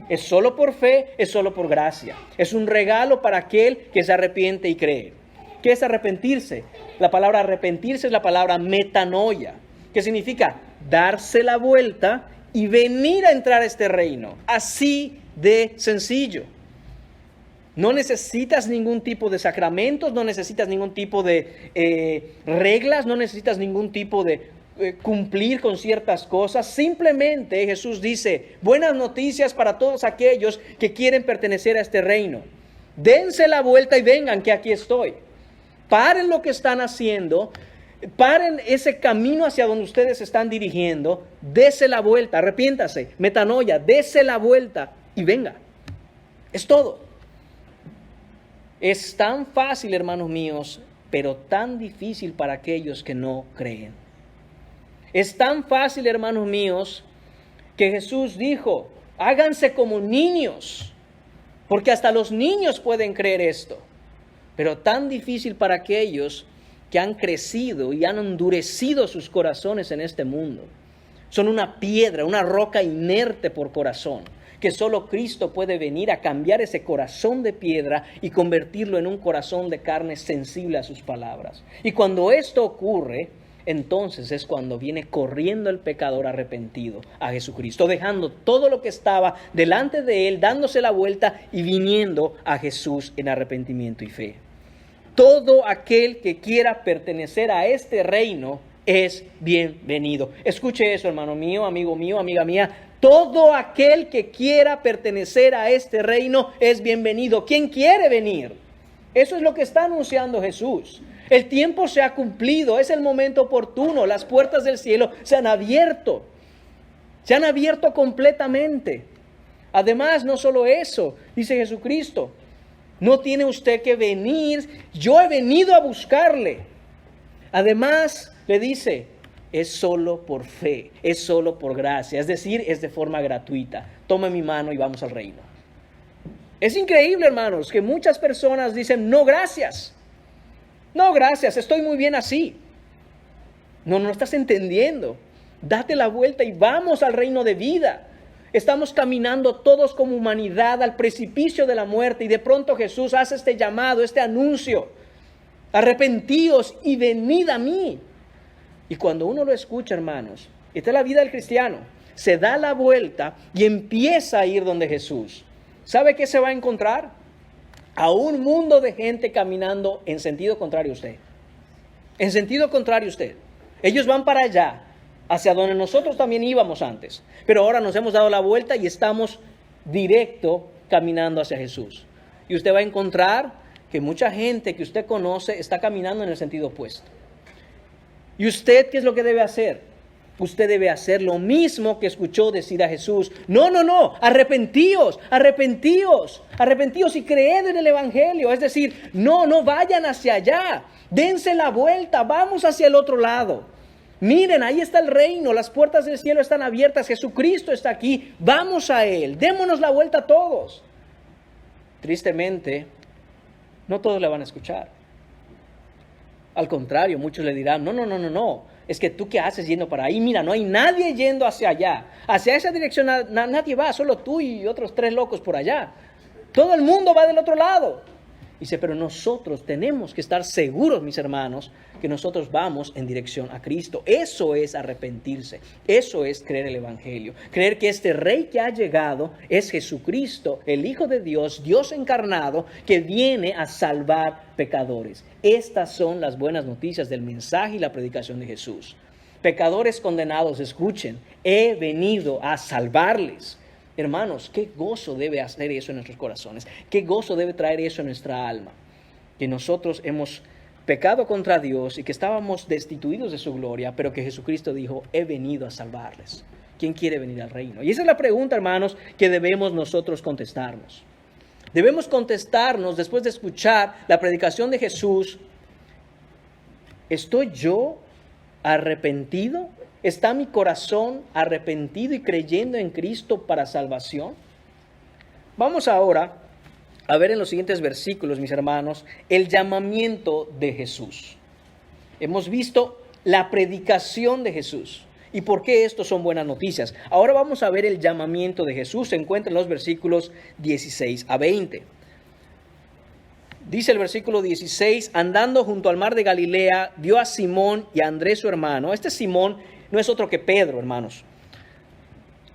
Es solo por fe, es solo por gracia. Es un regalo para aquel que se arrepiente y cree. ¿Qué es arrepentirse? La palabra arrepentirse es la palabra metanoia, que significa darse la vuelta y venir a entrar a este reino. Así de sencillo. No necesitas ningún tipo de sacramentos, no necesitas ningún tipo de reglas, no necesitas ningún tipo de cumplir con ciertas cosas. Simplemente Jesús dice, buenas noticias para todos aquellos que quieren pertenecer a este reino. Dense la vuelta y vengan, que aquí estoy. Paren lo que están haciendo, paren ese camino hacia donde ustedes se están dirigiendo, dése la vuelta, arrepiéntase, metanoia, dése la vuelta y venga. Es todo. Es tan fácil, hermanos míos, pero tan difícil para aquellos que no creen. Es tan fácil, hermanos míos, que Jesús dijo, háganse como niños, porque hasta los niños pueden creer esto. Pero tan difícil para aquellos que han crecido y han endurecido sus corazones en este mundo. Son una piedra, una roca inerte por corazón, que solo Cristo puede venir a cambiar ese corazón de piedra y convertirlo en un corazón de carne sensible a sus palabras. Y cuando esto ocurre, entonces es cuando viene corriendo el pecador arrepentido a Jesucristo, dejando todo lo que estaba delante de él, dándose la vuelta y viniendo a Jesús en arrepentimiento y fe. Todo aquel que quiera pertenecer a este reino es bienvenido. Escuche eso, hermano mío, amigo mío, amiga mía. Todo aquel que quiera pertenecer a este reino es bienvenido. ¿Quién quiere venir? Eso es lo que está anunciando Jesús. El tiempo se ha cumplido, es el momento oportuno. Las puertas del cielo se han abierto completamente. Además, no solo eso, dice Jesucristo, no tiene usted que venir, yo he venido a buscarle. Además, le dice, es solo por fe, es solo por gracia, es decir, es de forma gratuita. Tome mi mano y vamos al reino. Es increíble, hermanos, que muchas personas dicen, no gracias, estoy muy bien así. No estás entendiendo. Date la vuelta y vamos al reino de vida. Estamos caminando todos como humanidad al precipicio de la muerte y de pronto Jesús hace este llamado, este anuncio. Arrepentíos y venid a mí. Y cuando uno lo escucha, hermanos, esta es la vida del cristiano, se da la vuelta y empieza a ir donde Jesús. ¿Sabe qué se va a encontrar? A un mundo de gente caminando en sentido contrario a usted. En sentido contrario a usted. Ellos van para allá, hacia donde nosotros también íbamos antes. Pero ahora nos hemos dado la vuelta y estamos directo caminando hacia Jesús. Y usted va a encontrar que mucha gente que usted conoce está caminando en el sentido opuesto. ¿Y usted qué es lo que debe hacer? Usted debe hacer lo mismo que escuchó decir a Jesús. No, arrepentíos y creed en el Evangelio. Es decir, no vayan hacia allá. Dense la vuelta, vamos hacia el otro lado. Miren, ahí está el reino, las puertas del cielo están abiertas, Jesucristo está aquí, vamos a Él, démonos la vuelta a todos. Tristemente, no todos le van a escuchar. Al contrario, muchos le dirán, no, es que tú qué haces yendo para ahí, mira, no hay nadie yendo hacia allá, hacia esa dirección nadie va, solo tú y otros 3 locos por allá. Todo el mundo va del otro lado. Dice, pero nosotros tenemos que estar seguros, mis hermanos, que nosotros vamos en dirección a Cristo. Eso es arrepentirse. Eso es creer el Evangelio. Creer que este Rey que ha llegado es Jesucristo, el Hijo de Dios, Dios encarnado, que viene a salvar pecadores. Estas son las buenas noticias del mensaje y la predicación de Jesús. Pecadores condenados, escuchen, he venido a salvarles. Hermanos, qué gozo debe hacer eso en nuestros corazones. Qué gozo debe traer eso en nuestra alma. Que nosotros hemos pecado contra Dios y que estábamos destituidos de su gloria, pero que Jesucristo dijo, he venido a salvarles. ¿Quién quiere venir al reino? Y esa es la pregunta, hermanos, que debemos nosotros contestarnos. Debemos contestarnos después de escuchar la predicación de Jesús. ¿Estoy yo arrepentido? ¿Está mi corazón arrepentido y creyendo en Cristo para salvación? Vamos ahora a ver en los siguientes versículos, mis hermanos, el llamamiento de Jesús. Hemos visto la predicación de Jesús y por qué estos son buenas noticias. Ahora vamos a ver el llamamiento de Jesús. Se encuentra en los versículos 16 a 20. Dice el versículo 16, andando junto al mar de Galilea, vio a Simón y a Andrés su hermano. Este Simón no es otro que Pedro, hermanos,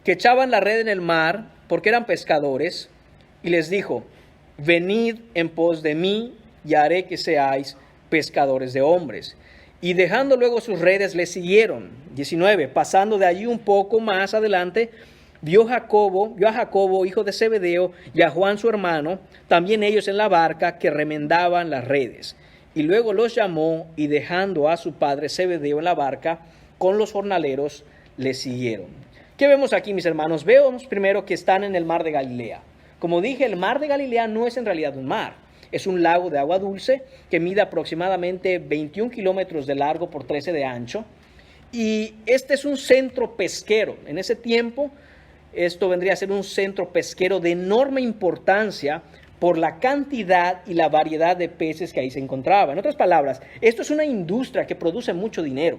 que echaban la red en el mar porque eran pescadores, y les dijo, venid en pos de mí y haré que seáis pescadores de hombres. Y dejando luego sus redes, le siguieron. 19, pasando de allí un poco más adelante, vio a Jacobo, hijo de Zebedeo, y a Juan su hermano, también ellos en la barca que remendaban las redes. Y luego los llamó, y dejando a su padre Zebedeo en la barca, con los jornaleros le siguieron. ¿Qué vemos aquí, mis hermanos? Vemos primero que están en el mar de Galilea. Como dije, el mar de Galilea no es en realidad un mar. Es un lago de agua dulce que mide aproximadamente 21 kilómetros de largo por 13 de ancho. Y este es un centro pesquero. En ese tiempo, esto vendría a ser un centro pesquero de enorme importancia por la cantidad y la variedad de peces que ahí se encontraba. En otras palabras, esto es una industria que produce mucho dinero.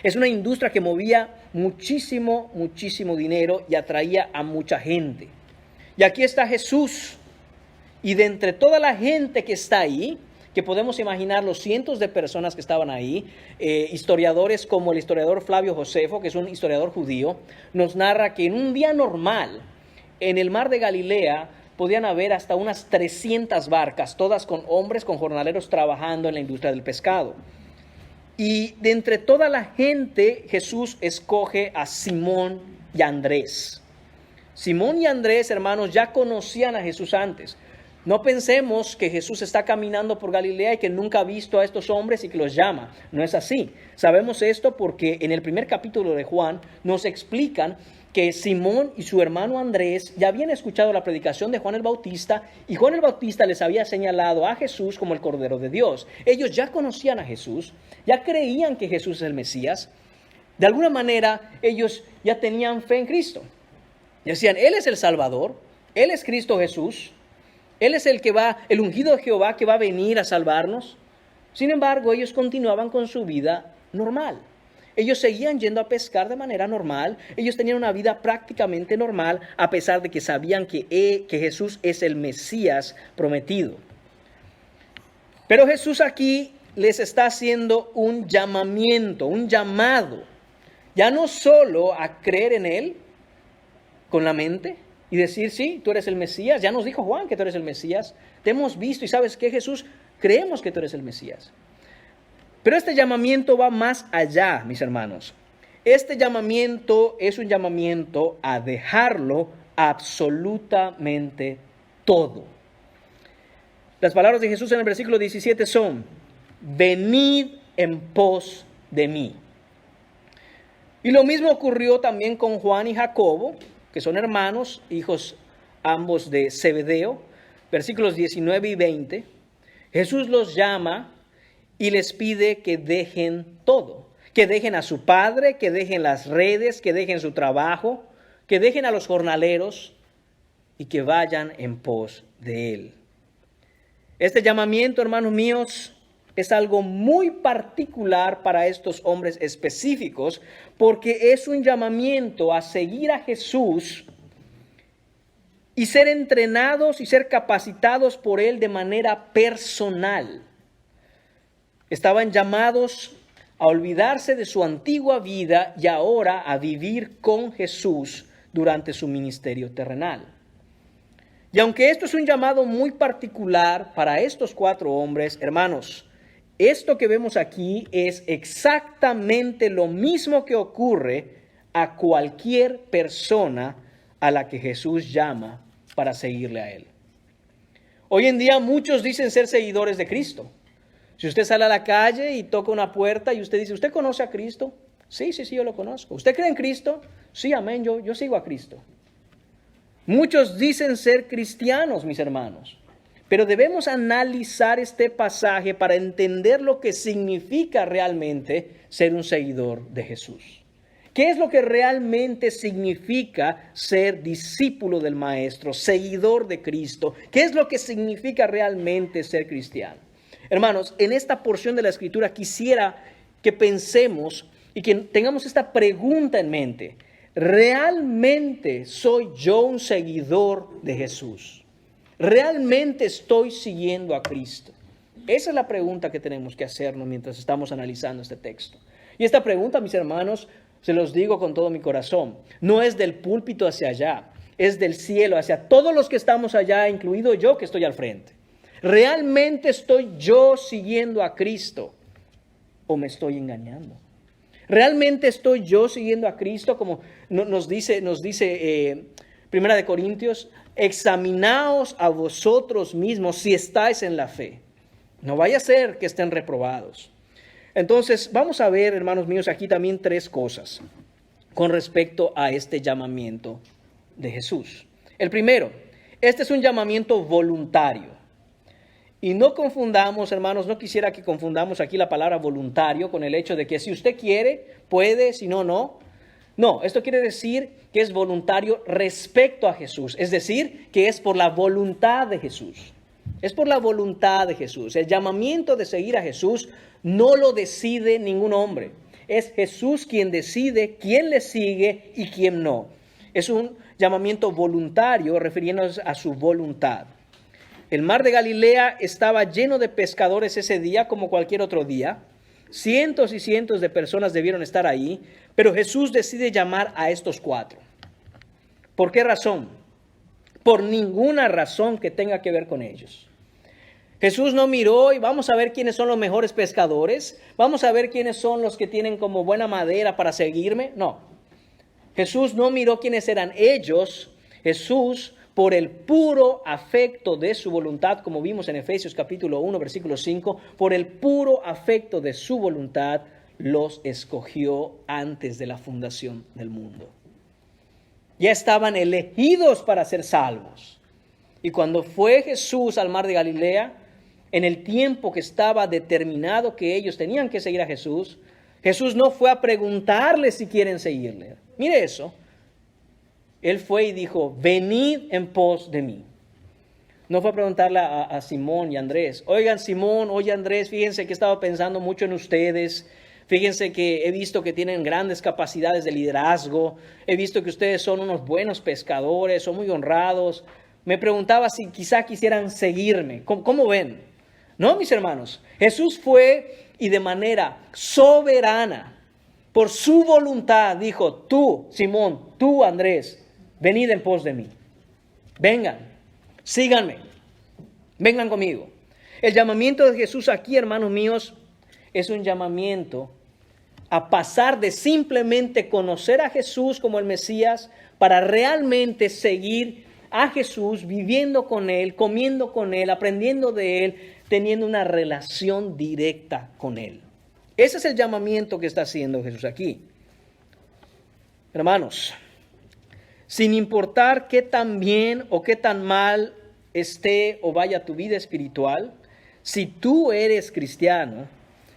Es una industria que movía muchísimo dinero y atraía a mucha gente. Y aquí está Jesús. Y de entre toda la gente que está ahí, que podemos imaginar los cientos de personas que estaban ahí. Historiadores como el historiador Flavio Josefo, que es un historiador judío, nos narra que en un día normal, en el mar de Galilea, podían haber hasta unas 300 barcas, todas con hombres, con jornaleros trabajando en la industria del pescado. Y de entre toda la gente, Jesús escoge a Simón y Andrés. Simón y Andrés, hermanos, ya conocían a Jesús antes. No pensemos que Jesús está caminando por Galilea y que nunca ha visto a estos hombres y que los llama. No es así. Sabemos esto porque en el primer capítulo de Juan nos explican que Simón y su hermano Andrés ya habían escuchado la predicación de Juan el Bautista y Juan el Bautista les había señalado a Jesús como el Cordero de Dios. Ellos ya conocían a Jesús, ya creían que Jesús es el Mesías. De alguna manera ellos ya tenían fe en Cristo. Decían, Él es el Salvador, Él es Cristo Jesús, Él es el ungido de Jehová que va a venir a salvarnos. Sin embargo, ellos continuaban con su vida normal. Ellos seguían yendo a pescar de manera normal. Ellos tenían una vida prácticamente normal, a pesar de que sabían que Jesús es el Mesías prometido. Pero Jesús aquí les está haciendo un llamamiento, un llamado. Ya no solo a creer en Él con la mente y decir, sí, tú eres el Mesías. Ya nos dijo Juan que tú eres el Mesías. Te hemos visto y ¿sabes qué, Jesús? Creemos que tú eres el Mesías. Pero este llamamiento va más allá, mis hermanos. Este llamamiento es un llamamiento a dejarlo absolutamente todo. Las palabras de Jesús en el versículo 17 son, venid en pos de mí. Y lo mismo ocurrió también con Juan y Jacobo, que son hermanos, hijos ambos de Zebedeo, versículos 19 y 20. Jesús los llama y les pide que dejen todo, que dejen a su padre, que dejen las redes, que dejen su trabajo, que dejen a los jornaleros y que vayan en pos de Él. Este llamamiento, hermanos míos, es algo muy particular para estos hombres específicos, porque es un llamamiento a seguir a Jesús y ser entrenados y ser capacitados por Él de manera personal. Estaban llamados a olvidarse de su antigua vida y ahora a vivir con Jesús durante su ministerio terrenal. Y aunque esto es un llamado muy particular para estos 4 hombres, hermanos, esto que vemos aquí es exactamente lo mismo que ocurre a cualquier persona a la que Jesús llama para seguirle a Él. Hoy en día muchos dicen ser seguidores de Cristo. Si usted sale a la calle y toca una puerta y usted dice, ¿usted conoce a Cristo? Sí, yo lo conozco. ¿Usted cree en Cristo? Sí, amén, yo sigo a Cristo. Muchos dicen ser cristianos, mis hermanos, pero debemos analizar este pasaje para entender lo que significa realmente ser un seguidor de Jesús. ¿Qué es lo que realmente significa ser discípulo del Maestro, seguidor de Cristo? ¿Qué es lo que significa realmente ser cristiano? Hermanos, en esta porción de la Escritura quisiera que pensemos y que tengamos esta pregunta en mente. ¿Realmente soy yo un seguidor de Jesús? ¿Realmente estoy siguiendo a Cristo? Esa es la pregunta que tenemos que hacernos mientras estamos analizando este texto. Y esta pregunta, mis hermanos, se los digo con todo mi corazón, no es del púlpito hacia allá, es del cielo hacia todos los que estamos allá, incluido yo que estoy al frente. ¿Realmente estoy yo siguiendo a Cristo o me estoy engañando? ¿Realmente estoy yo siguiendo a Cristo? Como nos dice Primera de Corintios, examinaos a vosotros mismos si estáis en la fe. No vaya a ser que estén reprobados. Entonces, vamos a ver, hermanos míos, aquí también 3 cosas con respecto a este llamamiento de Jesús. El primero, este es un llamamiento voluntario. Y no confundamos, hermanos, no quisiera que confundamos aquí la palabra voluntario con el hecho de que si usted quiere, puede, si no, no. No, esto quiere decir que es voluntario respecto a Jesús, es decir, que es por la voluntad de Jesús. Es por la voluntad de Jesús. El llamamiento de seguir a Jesús no lo decide ningún hombre. Es Jesús quien decide quién le sigue y quién no. Es un llamamiento voluntario refiriéndonos a su voluntad. El mar de Galilea estaba lleno de pescadores ese día como cualquier otro día. Cientos y cientos de personas debieron estar ahí, pero Jesús decide llamar a estos 4. ¿Por qué razón? Por ninguna razón que tenga que ver con ellos. Jesús no miró y vamos a ver quiénes son los mejores pescadores, vamos a ver quiénes son los que tienen como buena madera para seguirme. No, Jesús no miró quiénes eran ellos. Jesús, por el puro afecto de su voluntad, como vimos en Efesios capítulo 1, versículo 5, por el puro afecto de su voluntad, los escogió antes de la fundación del mundo. Ya estaban elegidos para ser salvos. Y cuando fue Jesús al mar de Galilea, en el tiempo que estaba determinado que ellos tenían que seguir a Jesús, Jesús no fue a preguntarles si quieren seguirle. Mire eso. Él fue y dijo, venid en pos de mí. No fue a preguntarle a Simón y Andrés. Oigan, Simón, oye Andrés, fíjense que he estado pensando mucho en ustedes. Fíjense que he visto que tienen grandes capacidades de liderazgo. He visto que ustedes son unos buenos pescadores, son muy honrados. Me preguntaba si quizá quisieran seguirme. ¿Cómo ven? No, mis hermanos. Jesús fue y de manera soberana, por su voluntad, dijo, tú, Simón, tú, Andrés, venid en pos de mí. Vengan, síganme, vengan conmigo. El llamamiento de Jesús aquí, hermanos míos, es un llamamiento a pasar de simplemente conocer a Jesús como el Mesías para realmente seguir a Jesús, viviendo con Él, comiendo con Él, aprendiendo de Él, teniendo una relación directa con Él. Ese es el llamamiento que está haciendo Jesús aquí. Hermanos, sin importar qué tan bien o qué tan mal esté o vaya tu vida espiritual, si tú eres cristiano,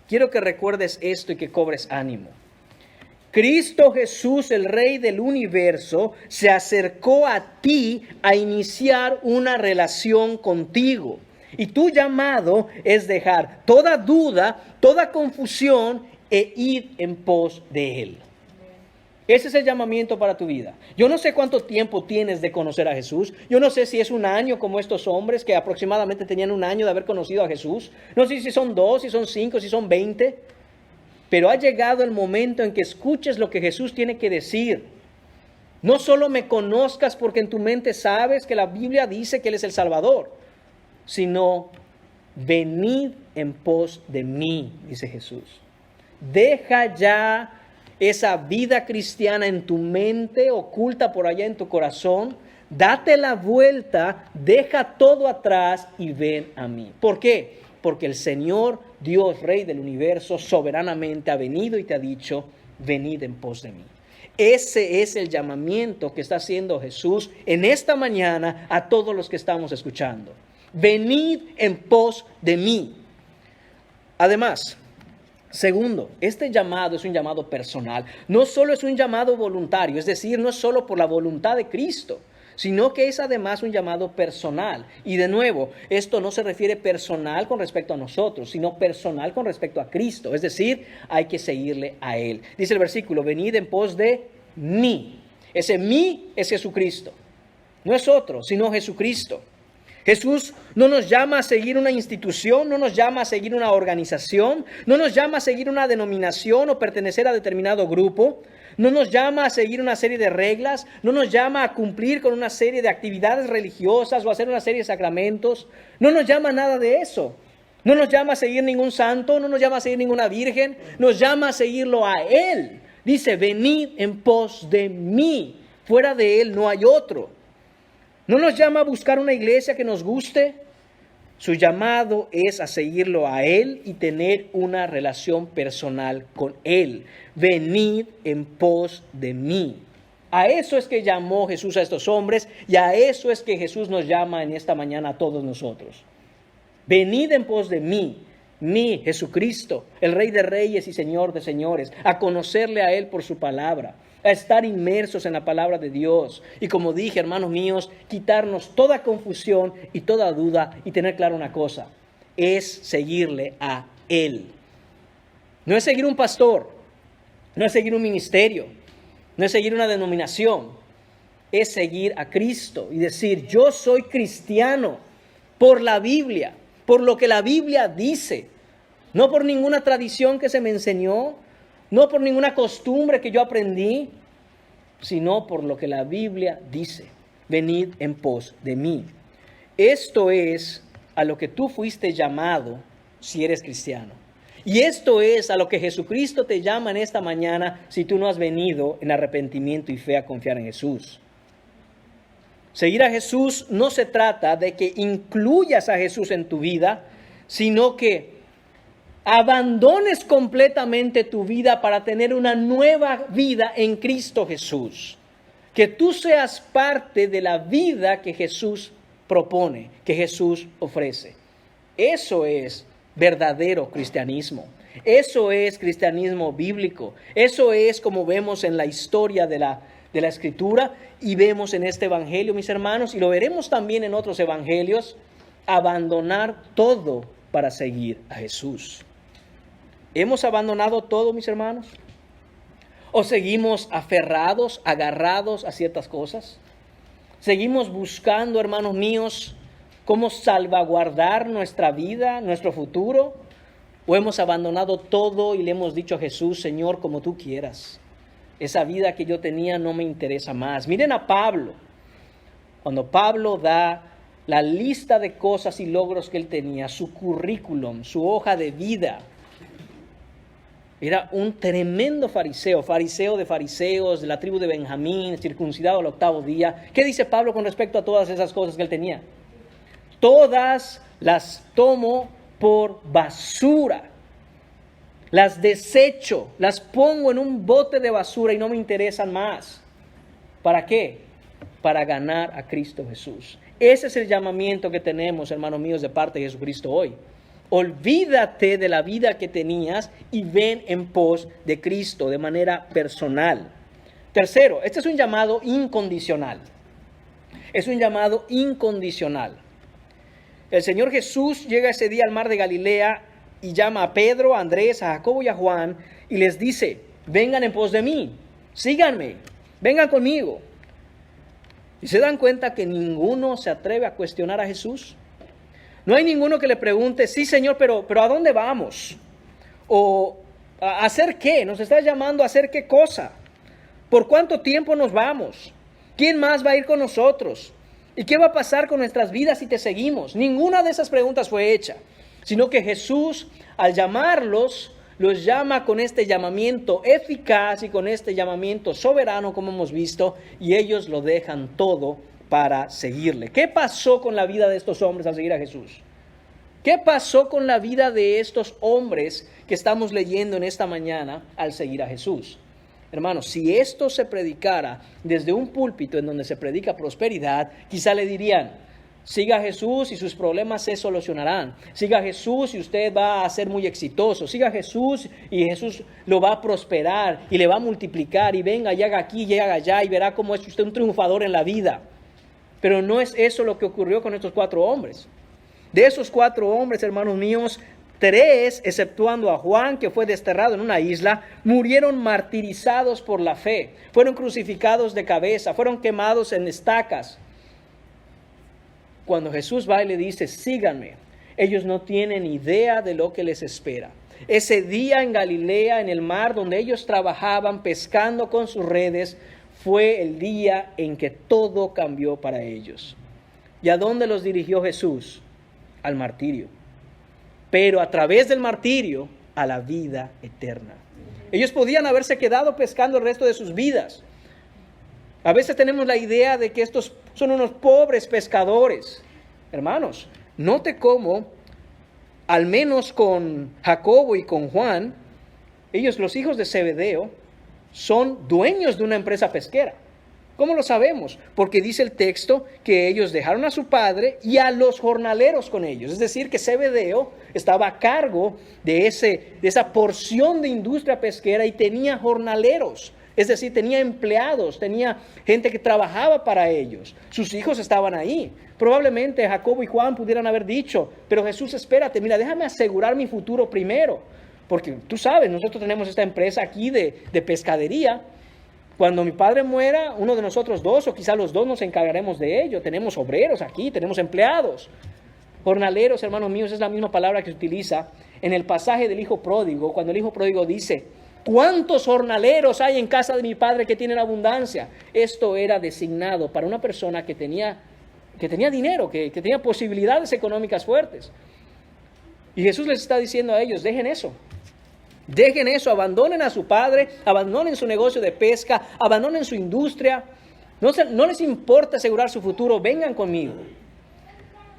quiero que recuerdes esto y que cobres ánimo. Cristo Jesús, el Rey del universo, se acercó a ti a iniciar una relación contigo. Y tu llamado es dejar toda duda, toda confusión e ir en pos de Él. Ese es el llamamiento para tu vida. Yo no sé cuánto tiempo tienes de conocer a Jesús. Yo no sé si es un año como estos hombres que aproximadamente tenían un año de haber conocido a Jesús. No sé si son 2, si son 5, si son 20. Pero ha llegado el momento en que escuches lo que Jesús tiene que decir. No solo me conozcas porque en tu mente sabes que la Biblia dice que Él es el Salvador, sino venid en pos de mí, dice Jesús. Deja ya esa vida cristiana en tu mente, oculta por allá en tu corazón. Date la vuelta, deja todo atrás y ven a mí. ¿Por qué? Porque el Señor, Dios, Rey del universo, soberanamente ha venido y te ha dicho, venid en pos de mí. Ese es el llamamiento que está haciendo Jesús en esta mañana a todos los que estamos escuchando. Venid en pos de mí. Además, segundo, este llamado es un llamado personal. No solo es un llamado voluntario, es decir, no es solo por la voluntad de Cristo, sino que es además un llamado personal. Y de nuevo, esto no se refiere personal con respecto a nosotros, sino personal con respecto a Cristo. Es decir, hay que seguirle a Él. Dice el versículo, venid en pos de mí. Ese mí es Jesucristo. No es otro, sino Jesucristo. Jesús no nos llama a seguir una institución, no nos llama a seguir una organización, no nos llama a seguir una denominación o pertenecer a determinado grupo, no nos llama a seguir una serie de reglas, no nos llama a cumplir con una serie de actividades religiosas o hacer una serie de sacramentos, no nos llama a nada de eso. No nos llama a seguir ningún santo, no nos llama a seguir ninguna virgen, nos llama a seguirlo a Él. Dice, venid en pos de mí, fuera de Él no hay otro. No nos llama a buscar una iglesia que nos guste. Su llamado es a seguirlo a Él y tener una relación personal con Él. Venid en pos de mí. A eso es que llamó Jesús a estos hombres y a eso es que Jesús nos llama en esta mañana a todos nosotros. Venid en pos de mí, Jesucristo, el Rey de Reyes y Señor de Señores, a conocerle a Él por su palabra, a estar inmersos en la palabra de Dios. Y como dije, hermanos míos, quitarnos toda confusión y toda duda y tener claro una cosa, es seguirle a Él. No es seguir un pastor, no es seguir un ministerio, no es seguir una denominación, es seguir a Cristo y decir, yo soy cristiano. por la Biblia, por lo que la Biblia dice, no por ninguna tradición que se me enseñó, no por ninguna costumbre que yo aprendí, sino por lo que la Biblia dice. Venid en pos de mí. Esto es a lo que tú fuiste llamado si eres cristiano. Y esto es a lo que Jesucristo te llama en esta mañana si tú no has venido en arrepentimiento y fe a confiar en Jesús. Seguir a Jesús no se trata de que incluyas a Jesús en tu vida, sino que abandones completamente tu vida para tener una nueva vida en Cristo Jesús. Que tú seas parte de la vida que Jesús propone, que Jesús ofrece. Eso es verdadero cristianismo. Eso es cristianismo bíblico. Eso es como vemos en la historia de la Escritura y vemos en este evangelio, mis hermanos, y lo veremos también en otros evangelios, abandonar todo para seguir a Jesús. ¿Hemos abandonado todo, mis hermanos? ¿O seguimos aferrados, agarrados a ciertas cosas? ¿Seguimos buscando, hermanos míos, cómo salvaguardar nuestra vida, nuestro futuro? ¿O hemos abandonado todo y le hemos dicho a Jesús, Señor, como tú quieras? Esa vida que yo tenía no me interesa más. Miren a Pablo. Cuando Pablo da la lista de cosas y logros que él tenía, su currículum, su hoja de vida, era un tremendo fariseo de fariseos, de la tribu de Benjamín, circuncidado al 8º día. ¿Qué dice Pablo con respecto a todas esas cosas que él tenía? Todas las tomo por basura. Las desecho, las pongo en un bote de basura y no me interesan más. ¿Para qué? Para ganar a Cristo Jesús. Ese es el llamamiento que tenemos, hermanos míos, de parte de Jesucristo hoy. Olvídate de la vida que tenías y ven en pos de Cristo de manera personal. Tercero, este es un llamado incondicional. Es un llamado incondicional. El Señor Jesús llega ese día al mar de Galilea y llama a Pedro, a Andrés, a Jacobo y a Juan y les dice, vengan en pos de mí, síganme, vengan conmigo. Y se dan cuenta que ninguno se atreve a cuestionar a Jesús. No hay ninguno que le pregunte, sí Señor, pero ¿a dónde vamos? O ¿a hacer qué? ¿Nos estás llamando a hacer qué cosa? ¿Por cuánto tiempo nos vamos? ¿Quién más va a ir con nosotros? ¿Y qué va a pasar con nuestras vidas si te seguimos? Ninguna de esas preguntas fue hecha, sino que Jesús, al llamarlos, los llama con este llamamiento eficaz y con este llamamiento soberano, como hemos visto, y ellos lo dejan todo para seguirle. ¿Qué pasó con la vida de estos hombres al seguir a Jesús? ¿Qué pasó con la vida de estos hombres que estamos leyendo en esta mañana al seguir a Jesús? Hermanos, si esto se predicara desde un púlpito en donde se predica prosperidad, quizá le dirían, siga a Jesús y sus problemas se solucionarán. Siga a Jesús y usted va a ser muy exitoso. Siga a Jesús y Jesús lo va a prosperar y le va a multiplicar. Y venga y haga aquí y haga allá y verá cómo es usted un triunfador en la vida. Pero no es eso lo que ocurrió con estos 4 hombres. De esos 4 hombres, hermanos míos, 3, exceptuando a Juan, que fue desterrado en una isla, murieron martirizados por la fe. Fueron crucificados de cabeza, fueron quemados en estacas. Cuando Jesús va y le dice, síganme, ellos no tienen idea de lo que les espera. Ese día en Galilea, en el mar donde ellos trabajaban pescando con sus redes, fue el día en que todo cambió para ellos. ¿Y a dónde los dirigió Jesús? Al martirio. Pero a través del martirio, a la vida eterna. Ellos podían haberse quedado pescando el resto de sus vidas. A veces tenemos la idea de que estos son unos pobres pescadores. Hermanos, note cómo, al menos con Jacobo y con Juan, ellos, los hijos de Zebedeo, son dueños de una empresa pesquera. ¿Cómo lo sabemos? Porque dice el texto que ellos dejaron a su padre y a los jornaleros con ellos. Es decir, que Zebedeo estaba a cargo de esa porción de industria pesquera y tenía jornaleros. Es decir, tenía empleados, tenía gente que trabajaba para ellos. Sus hijos estaban ahí. Probablemente Jacobo y Juan pudieran haber dicho, pero Jesús, espérate, mira, déjame asegurar mi futuro primero. Porque tú sabes, nosotros tenemos esta empresa aquí de pescadería. Cuando mi padre muera, uno de nosotros 2 o quizá los 2 nos encargaremos de ello. Tenemos obreros aquí, tenemos empleados. Jornaleros, hermanos míos, es la misma palabra que se utiliza en el pasaje del hijo pródigo, cuando el hijo pródigo dice: ¿cuántos jornaleros hay en casa de mi padre que tienen abundancia? Esto era designado para una persona que tenía dinero, que tenía posibilidades económicas fuertes. Y Jesús les está diciendo a ellos: dejen eso, abandonen a su padre, abandonen su negocio de pesca, abandonen su industria. No les importa asegurar su futuro, vengan conmigo.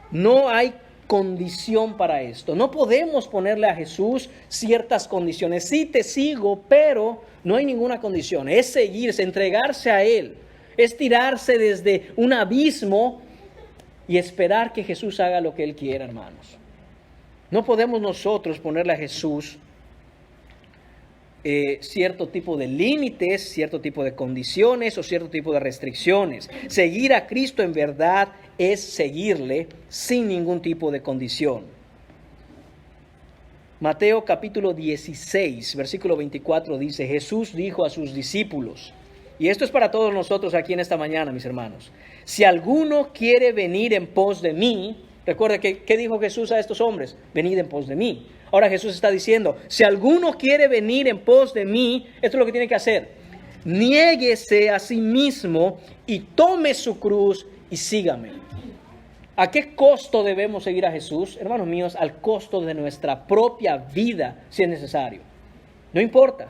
No hay condición para esto. No podemos ponerle a Jesús ciertas condiciones. Sí, te sigo, pero no hay ninguna condición. Es seguirse, entregarse a Él. Es tirarse desde un abismo y esperar que Jesús haga lo que Él quiera, hermanos. No podemos nosotros ponerle a Jesús cierto tipo de límites, cierto tipo de condiciones o cierto tipo de restricciones. Seguir a Cristo en verdad es seguirle sin ningún tipo de condición. Mateo capítulo 16, versículo 24 dice: Jesús dijo a sus discípulos, y esto es para todos nosotros aquí en esta mañana, mis hermanos: si alguno quiere venir en pos de mí, recuerda que ¿qué dijo Jesús a estos hombres? Venid en pos de mí. Ahora Jesús está diciendo: si alguno quiere venir en pos de mí, esto es lo que tiene que hacer: niéguese a sí mismo y tome su cruz y sígame. ¿A qué costo debemos seguir a Jesús? Hermanos míos, al costo de nuestra propia vida, si es necesario. No importa.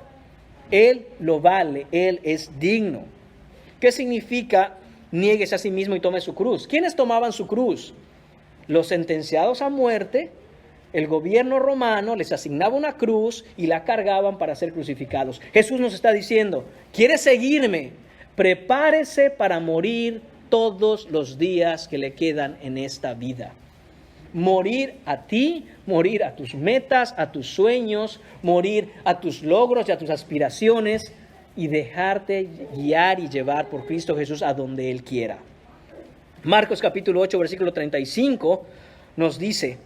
Él lo vale, Él es digno. ¿Qué significa niéguese a sí mismo y tome su cruz? ¿Quiénes tomaban su cruz? Los sentenciados a muerte. El gobierno romano les asignaba una cruz y la cargaban para ser crucificados. Jesús nos está diciendo: ¿quieres seguirme? Prepárese para morir todos los días que le quedan en esta vida. Morir a ti, morir a tus metas, a tus sueños, morir a tus logros y a tus aspiraciones, y dejarte guiar y llevar por Cristo Jesús a donde Él quiera. Marcos capítulo 8, versículo 35 nos dice: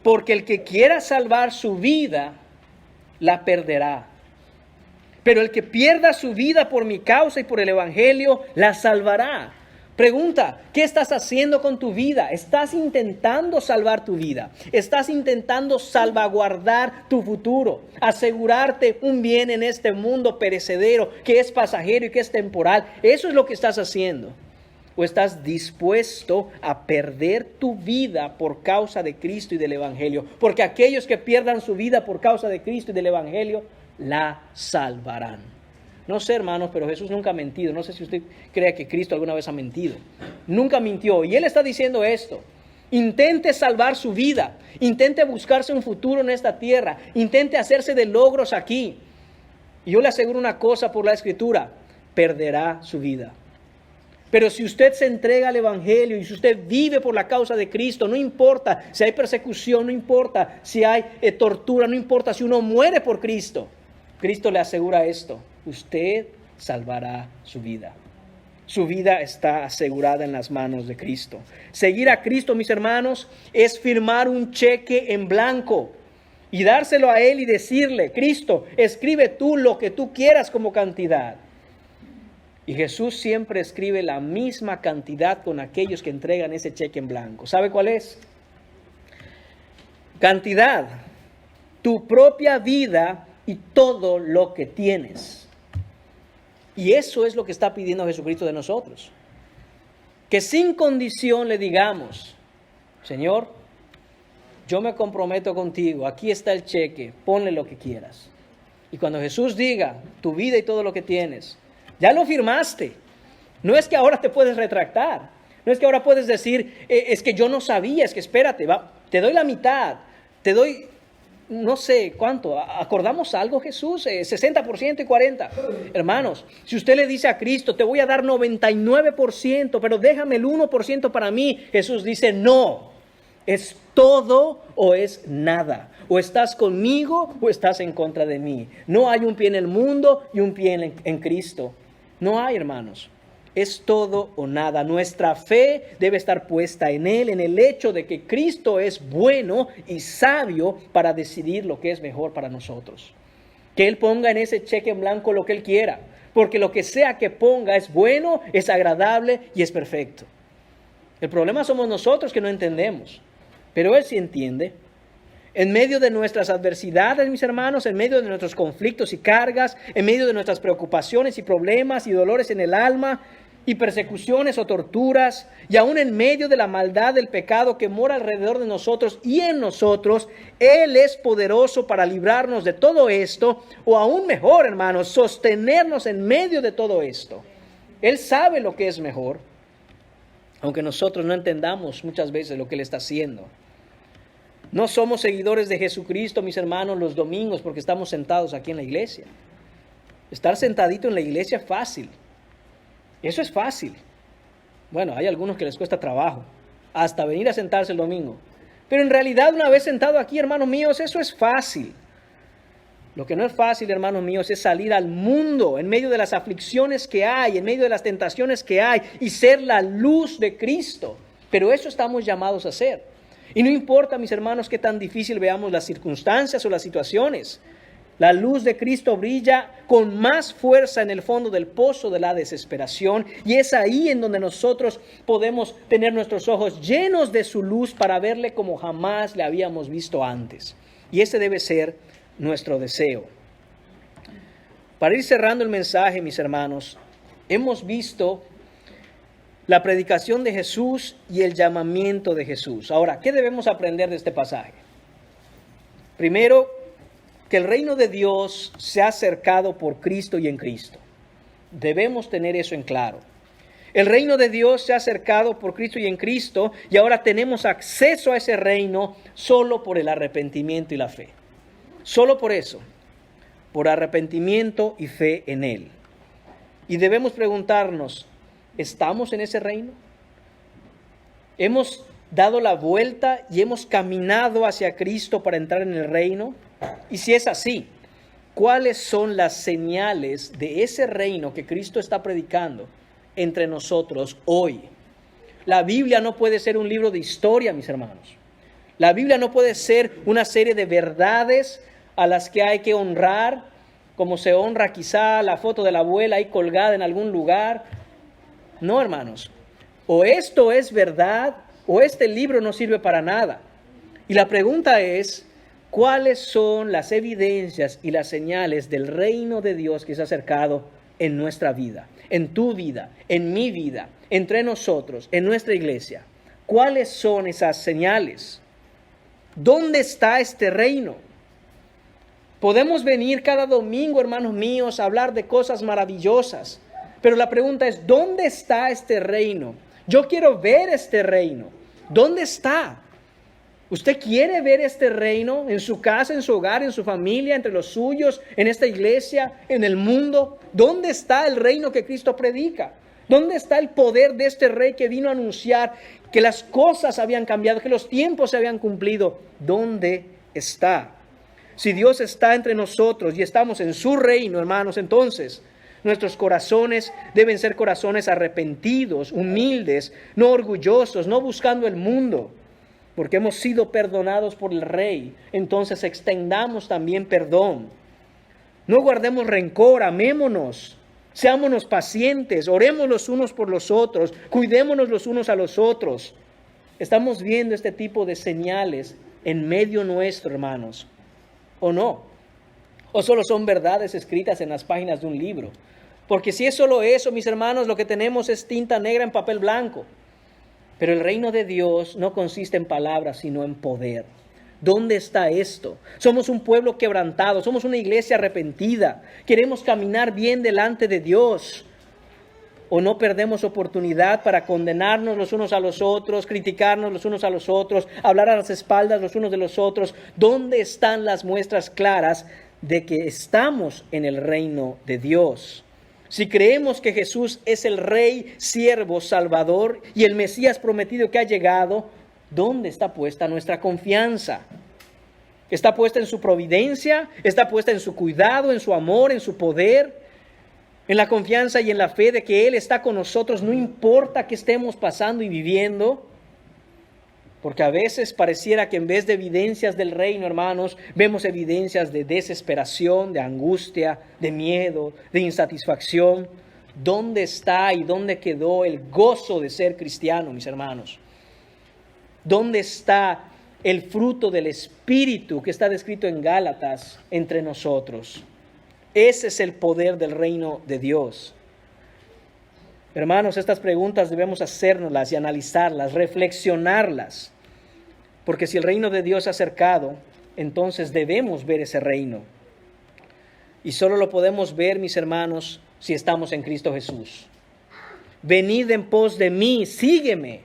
porque el que quiera salvar su vida, la perderá. Pero el que pierda su vida por mi causa y por el evangelio, la salvará. Pregunta: ¿qué estás haciendo con tu vida? ¿Estás intentando salvar tu vida? ¿Estás intentando salvaguardar tu futuro? Asegurarte un bien en este mundo perecedero, que es pasajero y que es temporal. ¿Eso es lo que estás haciendo? ¿O estás dispuesto a perder tu vida por causa de Cristo y del Evangelio? Porque aquellos que pierdan su vida por causa de Cristo y del Evangelio, la salvarán. No sé, hermanos, pero Jesús nunca ha mentido. No sé si usted cree que Cristo alguna vez ha mentido. Nunca mintió. Y Él está diciendo esto: intente salvar su vida. Intente buscarse un futuro en esta tierra. Intente hacerse de logros aquí. Y yo le aseguro una cosa por la Escritura: perderá su vida. Pero si usted se entrega al Evangelio y si usted vive por la causa de Cristo, no importa si hay persecución, no importa si hay tortura, no importa si uno muere por Cristo, Cristo le asegura esto: usted salvará su vida. Su vida está asegurada en las manos de Cristo. Seguir a Cristo, mis hermanos, es firmar un cheque en blanco y dárselo a Él y decirle: Cristo, escribe tú lo que tú quieras como cantidad. Y Jesús siempre escribe la misma cantidad con aquellos que entregan ese cheque en blanco. ¿Sabe cuál es? Cantidad: tu propia vida y todo lo que tienes. Y eso es lo que está pidiendo Jesucristo de nosotros. Que sin condición le digamos: Señor, yo me comprometo contigo, aquí está el cheque, ponle lo que quieras. Y cuando Jesús diga tu vida y todo lo que tienes, ya lo firmaste. No es que ahora te puedes retractar. No es que ahora puedes decir: es que yo no sabía, es que espérate, te doy la mitad, te doy no sé cuánto. ¿Acordamos algo, Jesús? 60% y 40%. Hermanos, si usted le dice a Cristo: te voy a dar 99%, pero déjame el 1% para mí, Jesús dice: no, es todo o es nada. O estás conmigo o estás en contra de mí. No hay un pie en el mundo y un pie en Cristo. No hay, hermanos. Es todo o nada. Nuestra fe debe estar puesta en Él, en el hecho de que Cristo es bueno y sabio para decidir lo que es mejor para nosotros. Que Él ponga en ese cheque en blanco lo que Él quiera, porque lo que sea que ponga es bueno, es agradable y es perfecto. El problema somos nosotros que no entendemos. Pero Él sí entiende. En medio de nuestras adversidades, mis hermanos, en medio de nuestros conflictos y cargas, en medio de nuestras preocupaciones y problemas y dolores en el alma, y persecuciones o torturas, y aún en medio de la maldad del pecado que mora alrededor de nosotros y en nosotros, Él es poderoso para librarnos de todo esto, o aún mejor, hermanos, sostenernos en medio de todo esto. Él sabe lo que es mejor, aunque nosotros no entendamos muchas veces lo que Él está haciendo. No somos seguidores de Jesucristo, mis hermanos, los domingos porque estamos sentados aquí en la iglesia. Estar sentadito en la iglesia es fácil. Eso es fácil. Bueno, hay algunos que les cuesta trabajo, hasta venir a sentarse el domingo. Pero en realidad, una vez sentado aquí, hermanos míos, eso es fácil. Lo que no es fácil, hermanos míos, es salir al mundo en medio de las aflicciones que hay, en medio de las tentaciones que hay, y ser la luz de Cristo. Pero eso estamos llamados a hacer. Y no importa, mis hermanos, qué tan difícil veamos las circunstancias o las situaciones. La luz de Cristo brilla con más fuerza en el fondo del pozo de la desesperación, y es ahí en donde nosotros podemos tener nuestros ojos llenos de su luz para verle como jamás le habíamos visto antes. Y ese debe ser nuestro deseo. Para ir cerrando el mensaje, mis hermanos, hemos visto la predicación de Jesús y el llamamiento de Jesús. Ahora, ¿qué debemos aprender de este pasaje? Primero, que el reino de Dios se ha acercado por Cristo y en Cristo. Debemos tener eso en claro. El reino de Dios se ha acercado por Cristo y en Cristo, y ahora tenemos acceso a ese reino solo por el arrepentimiento y la fe. Solo por eso, por arrepentimiento y fe en Él. Y debemos preguntarnos, ¿estamos en ese reino? ¿Hemos dado la vuelta y hemos caminado hacia Cristo para entrar en el reino? Y si es así, ¿cuáles son las señales de ese reino que Cristo está predicando entre nosotros hoy? La Biblia no puede ser un libro de historia, mis hermanos. La Biblia no puede ser una serie de verdades a las que hay que honrar, como se honra quizá la foto de la abuela ahí colgada en algún lugar. No, hermanos. O esto es verdad, o este libro no sirve para nada. Y la pregunta es, ¿cuáles son las evidencias y las señales del reino de Dios que se ha acercado en nuestra vida, en tu vida, en mi vida, entre nosotros, en nuestra iglesia? ¿Cuáles son esas señales? ¿Dónde está este reino? Podemos venir cada domingo, hermanos míos, a hablar de cosas maravillosas, pero la pregunta es, ¿dónde está este reino? Yo quiero ver este reino. ¿Dónde está? ¿Usted quiere ver este reino en su casa, en su hogar, en su familia, entre los suyos, en esta iglesia, en el mundo? ¿Dónde está el reino que Cristo predica? ¿Dónde está el poder de este rey que vino a anunciar que las cosas habían cambiado, que los tiempos se habían cumplido? ¿Dónde está? Si Dios está entre nosotros y estamos en su reino, hermanos, entonces nuestros corazones deben ser corazones arrepentidos, humildes, no orgullosos, no buscando el mundo. Porque hemos sido perdonados por el Rey, entonces extendamos también perdón. No guardemos rencor, amémonos, seámonos pacientes, oremos los unos por los otros, cuidémonos los unos a los otros. Estamos viendo este tipo de señales en medio nuestro, hermanos, ¿o no? ¿O solo son verdades escritas en las páginas de un libro? Porque si es solo eso, mis hermanos, lo que tenemos es tinta negra en papel blanco. Pero el reino de Dios no consiste en palabras, sino en poder. ¿Dónde está esto? Somos un pueblo quebrantado, somos una iglesia arrepentida. Queremos caminar bien delante de Dios. ¿O no perdemos oportunidad para condenarnos los unos a los otros, criticarnos los unos a los otros, hablar a las espaldas los unos de los otros? ¿Dónde están las muestras claras de que estamos en el reino de Dios? Si creemos que Jesús es el Rey, siervo, Salvador y el Mesías prometido que ha llegado, ¿dónde está puesta nuestra confianza? ¿Está puesta en su providencia? ¿Está puesta en su cuidado, en su amor, en su poder? ¿En la confianza y en la fe de que Él está con nosotros, no importa qué estemos pasando y viviendo? Porque a veces pareciera que en vez de evidencias del reino, hermanos, vemos evidencias de desesperación, de angustia, de miedo, de insatisfacción. ¿Dónde está y dónde quedó el gozo de ser cristiano, mis hermanos? ¿Dónde está el fruto del Espíritu que está descrito en Gálatas entre nosotros. Ese es el poder del reino de Dios. Hermanos, estas preguntas debemos hacérnoslas y analizarlas, reflexionarlas. Porque si el reino de Dios se ha acercado, entonces debemos ver ese reino. Y solo lo podemos ver, mis hermanos, si estamos en Cristo Jesús. Venid en pos de mí, sígueme.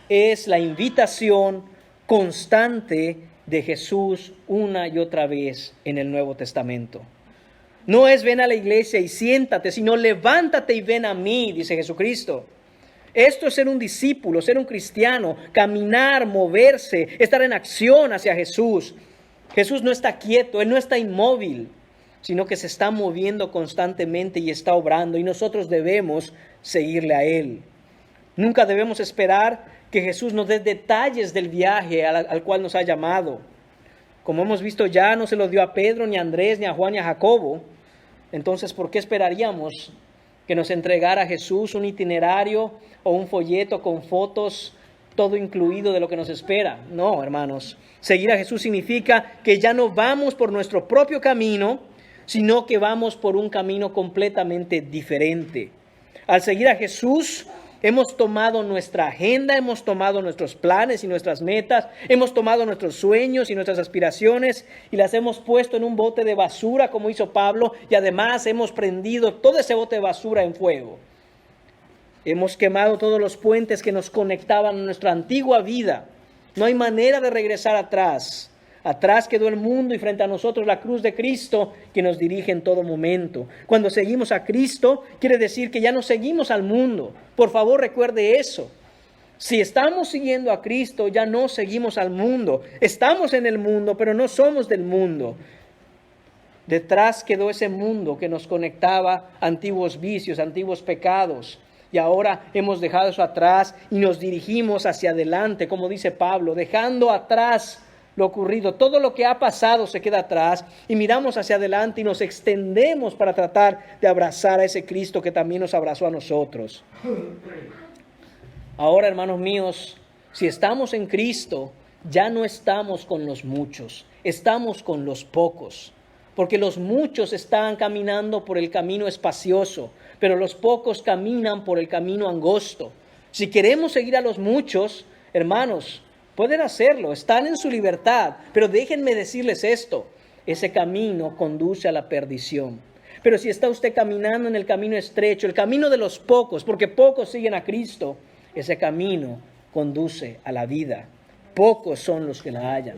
Es la invitación constante de Jesús una y otra vez en el Nuevo Testamento. No es ven a la iglesia y siéntate, sino levántate y ven a mí, dice Jesucristo. Esto es ser un discípulo, ser un cristiano, caminar, moverse, estar en acción hacia Jesús. Jesús no está quieto, Él no está inmóvil, sino que se está moviendo constantemente y está obrando, y nosotros debemos seguirle a Él. Nunca debemos esperar que Jesús nos dé detalles del viaje al cual nos ha llamado. Como hemos visto ya, no se lo dio a Pedro, ni a Andrés, ni a Juan, ni a Jacobo. Entonces, ¿por qué esperaríamos que nos entregara Jesús un itinerario o un folleto con fotos, todo incluido de lo que nos espera? No, hermanos. Seguir a Jesús significa que ya no vamos por nuestro propio camino, sino que vamos por un camino completamente diferente. Al seguir a Jesús, hemos tomado nuestra agenda, hemos tomado nuestros planes y nuestras metas, hemos tomado nuestros sueños y nuestras aspiraciones y las hemos puesto en un bote de basura como hizo Pablo, y además hemos prendido todo ese bote de basura en fuego. Hemos quemado todos los puentes que nos conectaban a nuestra antigua vida. No hay manera de regresar atrás. Atrás quedó el mundo y frente a nosotros la cruz de Cristo que nos dirige en todo momento. Cuando seguimos a Cristo, quiere decir que ya no seguimos al mundo. Por favor, recuerde eso. Si estamos siguiendo a Cristo, ya no seguimos al mundo. Estamos en el mundo, pero no somos del mundo. Detrás quedó ese mundo que nos conectaba a antiguos vicios, antiguos pecados. Y ahora hemos dejado eso atrás y nos dirigimos hacia adelante, como dice Pablo, dejando atrás lo ocurrido. Todo lo que ha pasado se queda atrás y miramos hacia adelante y nos extendemos para tratar de abrazar a ese Cristo que también nos abrazó a nosotros. Ahora, hermanos míos, si estamos en Cristo, ya no estamos con los muchos, estamos con los pocos. Porque los muchos están caminando por el camino espacioso, pero los pocos caminan por el camino angosto. Si queremos seguir a los muchos, hermanos, pueden hacerlo, están en su libertad, pero déjenme decirles esto, ese camino conduce a la perdición. Pero si está usted caminando en el camino estrecho, el camino de los pocos, porque pocos siguen a Cristo, ese camino conduce a la vida. Pocos son los que la hallan.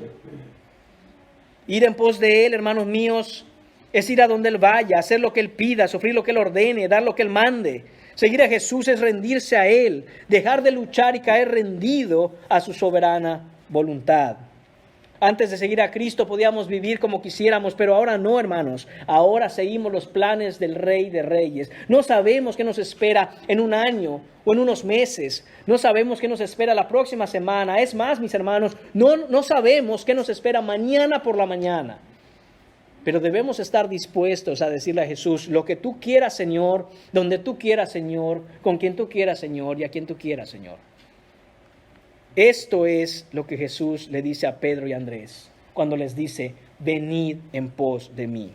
Ir en pos de Él, hermanos míos, es ir a donde Él vaya, hacer lo que Él pida, sufrir lo que Él ordene, dar lo que Él mande. Seguir a Jesús es rendirse a Él, dejar de luchar y caer rendido a su soberana voluntad. Antes de seguir a Cristo podíamos vivir como quisiéramos, pero ahora no, hermanos. Ahora seguimos los planes del Rey de Reyes. No sabemos qué nos espera en un año o en unos meses. No sabemos qué nos espera la próxima semana. Es más, mis hermanos, no sabemos qué nos espera mañana por la mañana. Pero debemos estar dispuestos a decirle a Jesús, lo que tú quieras, Señor, donde tú quieras, Señor, con quien tú quieras, Señor, y a quien tú quieras, Señor. Esto es lo que Jesús le dice a Pedro y a Andrés cuando les dice, venid en pos de mí.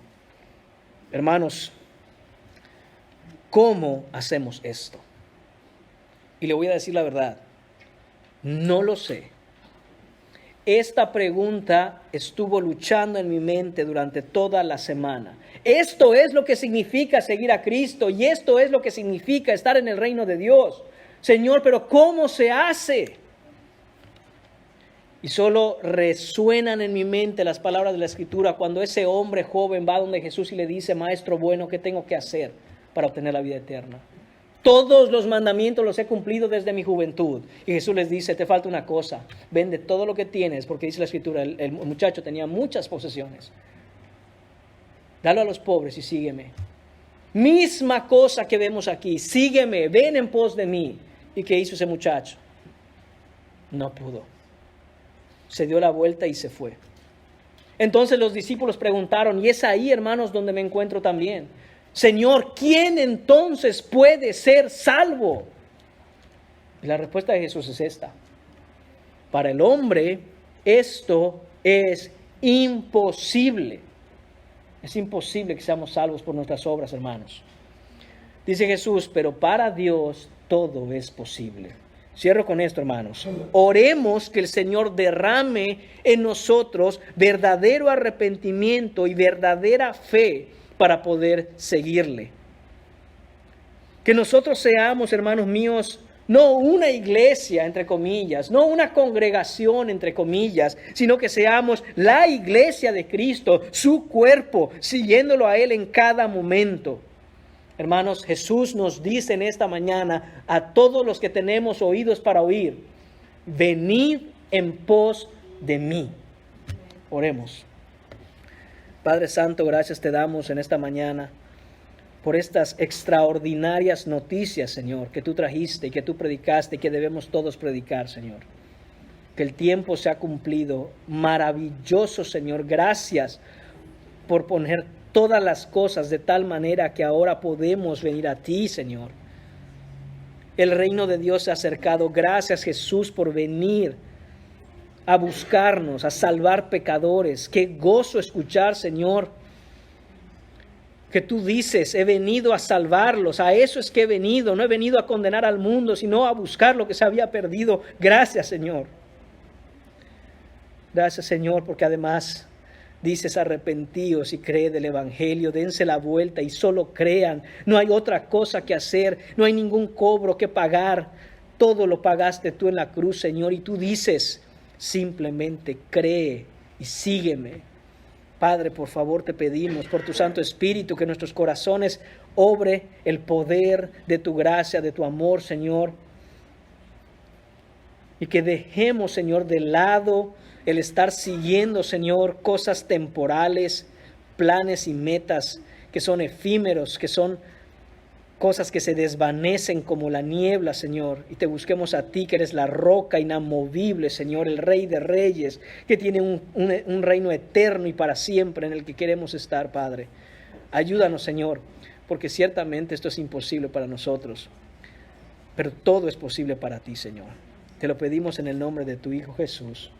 Hermanos, ¿cómo hacemos esto? Y le voy a decir la verdad, no lo sé. Esta pregunta estuvo luchando en mi mente durante toda la semana. Esto es lo que significa seguir a Cristo y esto es lo que significa estar en el reino de Dios. Señor, pero ¿cómo se hace? Y solo resuenan en mi mente las palabras de la Escritura cuando ese hombre joven va donde Jesús y le dice, Maestro bueno, ¿qué tengo que hacer para obtener la vida eterna? Todos los mandamientos los he cumplido desde mi juventud. Y Jesús les dice, te falta una cosa, vende todo lo que tienes, porque dice la Escritura, el muchacho tenía muchas posesiones. Dalo a los pobres y sígueme. Misma cosa que vemos aquí, sígueme, ven en pos de mí. ¿Y qué hizo ese muchacho? No pudo. Se dio la vuelta y se fue. Entonces los discípulos preguntaron, y es ahí, hermanos, donde me encuentro también. Señor, ¿quién entonces puede ser salvo? Y la respuesta de Jesús es esta. Para el hombre esto es imposible. Es imposible que seamos salvos por nuestras obras, hermanos. Dice Jesús, pero para Dios todo es posible. Cierro con esto, hermanos. Oremos que el Señor derrame en nosotros verdadero arrepentimiento y verdadera fe para poder seguirle. Que nosotros seamos, hermanos míos, no una iglesia, entre comillas, no una congregación, entre comillas, sino que seamos la iglesia de Cristo, su cuerpo, siguiéndolo a Él en cada momento. Hermanos, Jesús nos dice en esta mañana a todos los que tenemos oídos para oír, venid en pos de mí. Oremos. Padre Santo, gracias te damos en esta mañana por estas extraordinarias noticias, Señor, que tú trajiste y que tú predicaste y que debemos todos predicar, Señor. Que el tiempo se ha cumplido. Maravilloso, Señor. Gracias por poner todas las cosas de tal manera que ahora podemos venir a ti, Señor. El reino de Dios se ha acercado. Gracias, Jesús, por venir a buscarnos, a salvar pecadores. Qué gozo escuchar, Señor, que tú dices, he venido a salvarlos. A eso es que he venido. No he venido a condenar al mundo, sino a buscar lo que se había perdido. Gracias, Señor. Gracias, Señor, porque además dices, arrepentíos y creed del Evangelio, dense la vuelta y solo crean. No hay otra cosa que hacer, no hay ningún cobro que pagar. Todo lo pagaste tú en la cruz, Señor, y tú dices, simplemente cree y sígueme. Padre, por favor te pedimos por tu Santo Espíritu que en nuestros corazones obre el poder de tu gracia, de tu amor, Señor. Y que dejemos, Señor, de lado el estar siguiendo, Señor, cosas temporales, planes y metas que son efímeros, que son cosas que se desvanecen como la niebla, Señor, y te busquemos a ti, que eres la roca inamovible, Señor, el Rey de Reyes, que tiene un reino eterno y para siempre en el que queremos estar, Padre. Ayúdanos, Señor, porque ciertamente esto es imposible para nosotros, pero todo es posible para ti, Señor. Te lo pedimos en el nombre de tu Hijo Jesús.